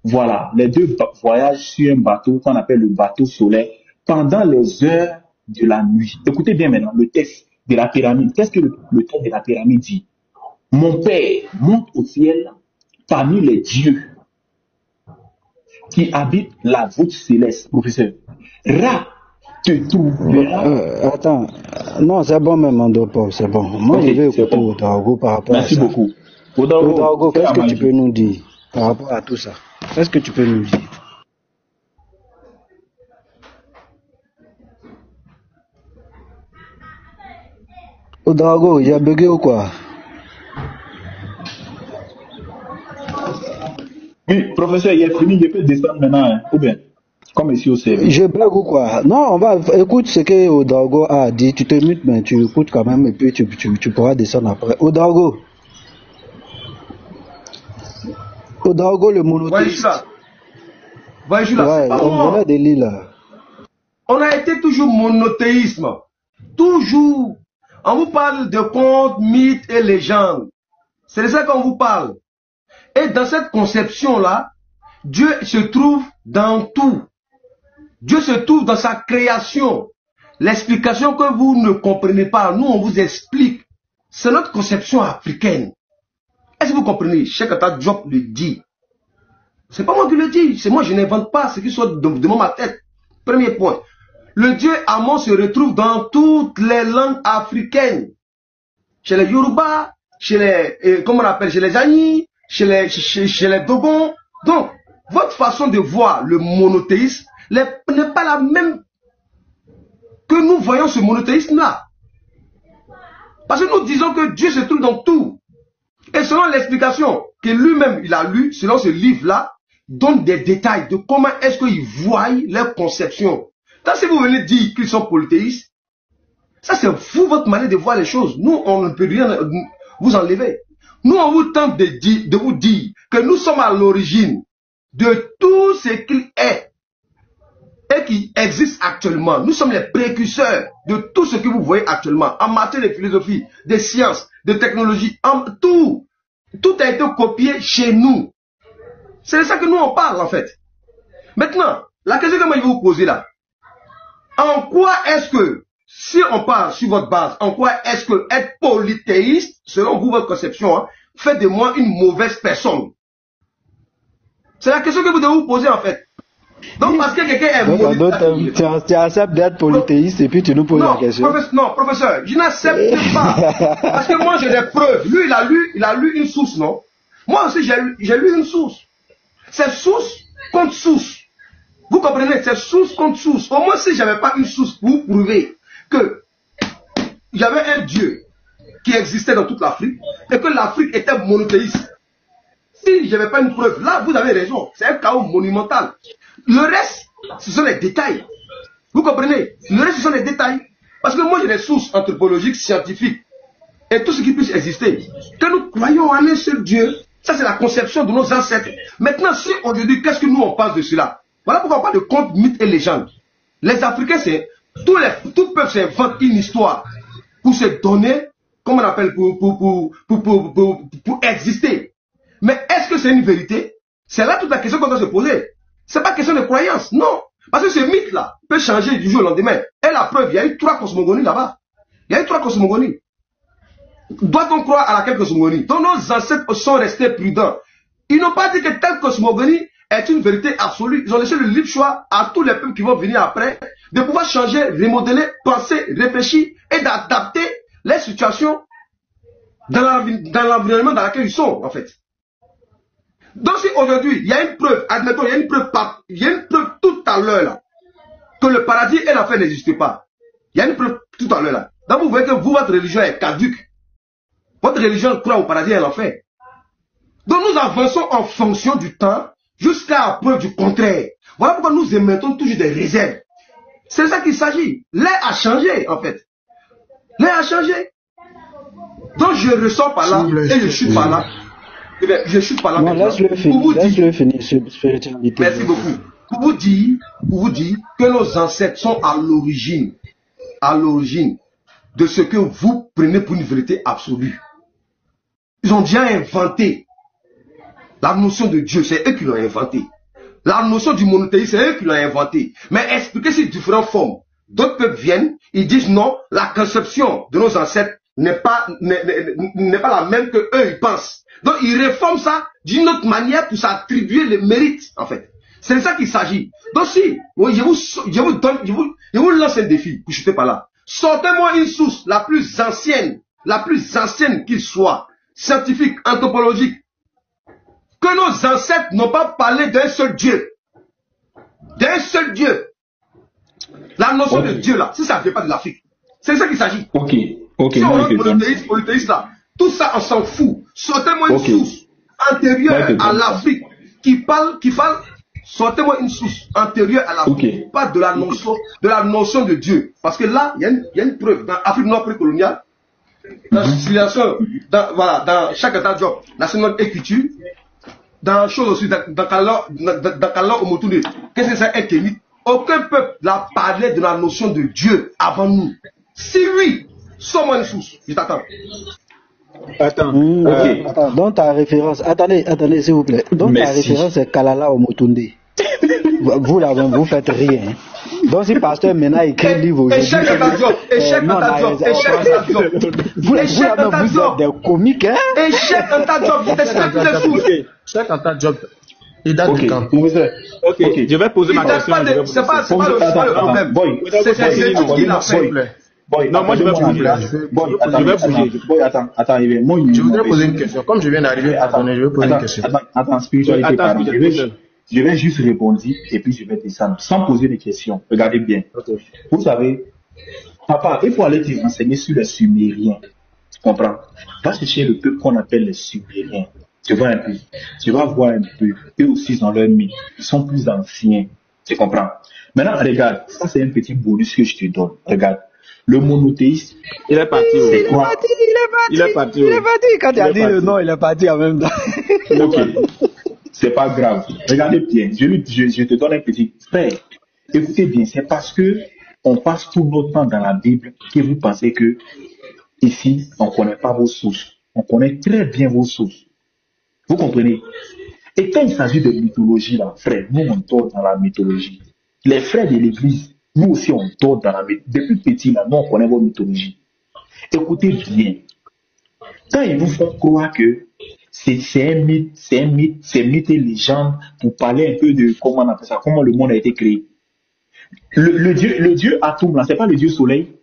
Voilà, les deux voyagent sur un bateau qu'on appelle le bateau soleil pendant les heures de la nuit. Écoutez bien maintenant le texte de la pyramide. Qu'est-ce que le texte de la pyramide dit? Mon père monte au ciel parmi les dieux qui habitent la voûte céleste. Professeur, Ra te trouvera. Attends, non, c'est bon même, Andropo, c'est bon. Moi, je vais écouter Odrago par rapport à ça. Merci beaucoup. Odrago, qu'est-ce que tu peux nous dire par rapport à tout ça? Qu'est-ce que tu peux nous dire? Odrago, il y a bugué ou quoi? Oui, professeur, il est fini, je peux descendre maintenant, hein, ou bien, comme ici au service. Je bug ou quoi? Non, écoute ce que Odrago a dit, tu te mutes, mais tu écoutes quand même, et puis tu pourras descendre après. Odrago, le monothéiste. Voyez, là. On venait de lire là. On a été toujours monothéisme. Toujours. On vous parle de contes, mythes et légendes. C'est de ça qu'on vous parle. Et dans cette conception-là, Dieu se trouve dans tout. Dieu se trouve dans sa création. L'explication que vous ne comprenez pas, nous on vous explique. C'est notre conception africaine. Est-ce que vous comprenez? Cheikh Anta Diop le dit. C'est pas moi qui le dis. C'est moi, je n'invente pas ce qui sort de ma tête. Premier point. Le dieu Amon se retrouve dans toutes les langues africaines. Chez les Yoruba, chez les, comment on appelle, chez les Agni, chez les Dogons. Donc, votre façon de voir le monothéisme n'est pas la même que nous voyons ce monothéisme-là. Parce que nous disons que Dieu se trouve dans tout. Et selon l'explication que lui-même il a lu, selon ce livre-là, donne des détails de comment est-ce qu'ils voient leur conception. Tant si vous venez dire qu'ils sont polythéistes, ça c'est vous, votre manière de voir les choses. Nous, on ne peut rien vous enlever. Nous, on vous tente de vous dire que nous sommes à l'origine de tout ce qu'il est et qui existe actuellement. Nous sommes les précurseurs de tout ce que vous voyez actuellement en matière de philosophie, de sciences, de technologie, tout. Tout a été copié chez nous. C'est de ça que nous on parle en fait. Maintenant, la question que moi je vais vous poser là, en quoi est-ce que, si on parle sur votre base, en quoi est-ce que être polythéiste, selon vous, votre conception, hein, fait de moi une mauvaise personne? C'est la question que vous devez vous poser en fait. Donc parce que quelqu'un est monothéiste, tu acceptes d'être polythéiste et puis tu nous poses la question. Non, professeur, je n'accepte pas. Parce que moi j'ai des preuves. Lui il a lu une source, non? Moi aussi j'ai lu une source. C'est source contre source. Vous comprenez? C'est source contre source. Au moins si j'avais pas une source pour vous prouver que il y avait un Dieu qui existait dans toute l'Afrique et que l'Afrique était monothéiste. Si je n'avais pas une preuve, là vous avez raison. C'est un chaos monumental. Le reste, ce sont les détails. Vous comprenez? Le reste, ce sont les détails. Parce que moi, j'ai des sources anthropologiques, scientifiques, et tout ce qui puisse exister. Que nous croyons en un seul Dieu, ça c'est la conception de nos ancêtres. Maintenant, si aujourd'hui, qu'est-ce que nous on pense de cela? Voilà pourquoi on parle de contes, mythes et légendes. Les Africains, tout peuple s'invente une histoire pour se donner, comme on appelle, pour exister. Mais est-ce que c'est une vérité? C'est là toute la question qu'on doit se poser. C'est pas question de croyance, non. Parce que ce mythe-là peut changer du jour au lendemain. Et la preuve, il y a eu 3 cosmogonies là-bas. Il y a eu 3 cosmogonies. Doit-on croire à laquelle cosmogonie? Donc nos ancêtres sont restés prudents. Ils n'ont pas dit que telle cosmogonie est une vérité absolue. Ils ont laissé le libre choix à tous les peuples qui vont venir après de pouvoir changer, remodeler, penser, réfléchir et d'adapter les situations dans l'environnement dans lequel ils sont, en fait. Donc si aujourd'hui, il y a une preuve, admettons, il y a une preuve tout à l'heure là, que le paradis et l'enfer n'existent pas. Il y a une preuve tout à l'heure là. Donc vous voyez que vous, votre religion est caduque. Votre religion croit au paradis et à l'enfer. Donc nous avançons en fonction du temps jusqu'à la preuve du contraire. Voilà pourquoi nous émettons toujours des réserves. C'est ça qu'il s'agit. L'air a changé en fait. L'air a changé. Donc je ressors par là et je suis par là. Je suis par là. Non, laisse-le finir, spiritualité. Merci beaucoup. Pour vous dire que nos ancêtres sont à l'origine de ce que vous prenez pour une vérité absolue. Ils ont déjà inventé la notion de Dieu, c'est eux qui l'ont inventé. La notion du monothéisme, c'est eux qui l'ont inventé. Mais expliquer ces différentes formes. D'autres peuples viennent, ils disent non, la conception de nos ancêtres n'est pas la même que eux ils pensent. Donc ils réforment ça d'une autre manière pour s'attribuer le mérite, en fait. C'est de ça qu'il s'agit. Donc si, je vous lance un défi, pour chuter par là. Sortez-moi une source la plus ancienne qu'il soit, scientifique, anthropologique, que nos ancêtres n'ont pas parlé d'un seul Dieu. D'un seul Dieu. La notion de Dieu là, si ça ne vient pas de l'Afrique. C'est de ça qu'il s'agit. Ok. Si on rentre polythéiste là, tout ça on s'en fout. Sortez-moi une source antérieure à l'Afrique qui parle, sortez-moi une source antérieure à l'Afrique, pas de la notion de Dieu. Parce que là, il y a une preuve dans l'Afrique noire précoloniale, dans dans chaque état de job, national écriture, dans chose aussi, dans Kala Omotunde, qu'est-ce que c'est un kémite? Aucun peuple n'a parlé de la notion de Dieu avant nous. Si oui, sommes une source. Je t'attends. Attends, donc ta référence, attendez, s'il vous plaît. Donc ta référence est Kalala Omotunde. Vous là, vous faites rien. Donc si pasteur maintenant écrit livre aujourd'hui, Échec dans ta job. Échec dans ta job. Échec dans ta job. vous Échec dans ta êtes job. des comiques, hein? Échec dans ta job. Tu t'expliques toutes les choses. Chaque en ta job, il date de quand? Professeur. Ok, je vais poser ma question. C'est pas le problème. C'est l'étude qu'il a fait. Boy, Non, moi je vais bouger. Boy, Je vais bouger. Boy, attends, il moi, Je voudrais poser une question. Comme je viens d'arriver, attendez, je vais poser une question. Attends, spiritualité, Attends, pardon. spiritualité. Je vais juste répondre et puis je vais descendre sans poser de questions. Regardez bien. Vous savez, papa, il faut aller te renseigner sur les Sumériens. Tu comprends? Va chercher le peuple qu'on appelle les Sumériens. Tu vois un peu. Tu vas voir un peu. Eux aussi dans leur mythe. Ils sont plus anciens. Tu comprends? Maintenant, regarde. Ça, c'est un petit bonus que je te donne. Regarde. Le monothéisme. Il est parti. C'est quoi? Il est parti. Quand tu as dit le nom, il est parti en même temps. Ok. C'est pas grave. Regardez bien. Je te donne un petit frère. Écoutez bien. C'est parce que on passe tout notre temps dans la Bible que vous pensez que ici, on ne connaît pas vos sources. On connaît très bien vos sources. Vous comprenez? Et quand il s'agit de mythologie, là, frère, nous, on dort dans la mythologie. Les frères de l'église, nous aussi, on dort dans la mythologie. Depuis petit, là, nous, on connaît vos mythologies. Écoutez bien. Quand ils vous font croire que c'est un mythe, c'est mythe et légende pour parler un peu de comment on appelle ça, comment le monde a été créé. Le dieu Atum, là, c'est pas le dieu soleil.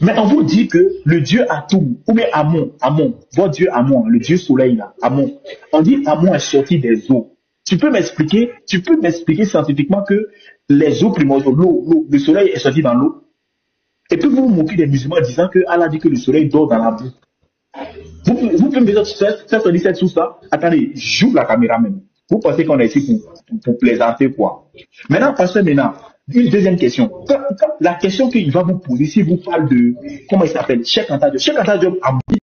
Mais on vous dit que le dieu Atum, ou bien Amon, votre dieu Amon, le dieu soleil là, Amon, on dit Amon est sorti des eaux. Tu peux m'expliquer scientifiquement que les eaux primordiales, l'eau, le soleil est sorti dans l'eau. Et puis vous vous moquez des musulmans en disant que Allah dit que le soleil dort dans la boue. Vous pouvez me dire ça se dit cette source-là? Attendez, j'ouvre la caméra même. Vous pensez qu'on est ici pour plaisanter quoi? Maintenant, pasteur, une deuxième question. La question qu'il va vous poser, si vous parlez de, comment il s'appelle, Cheikh Anta Diop. Cheikh Anta Diop a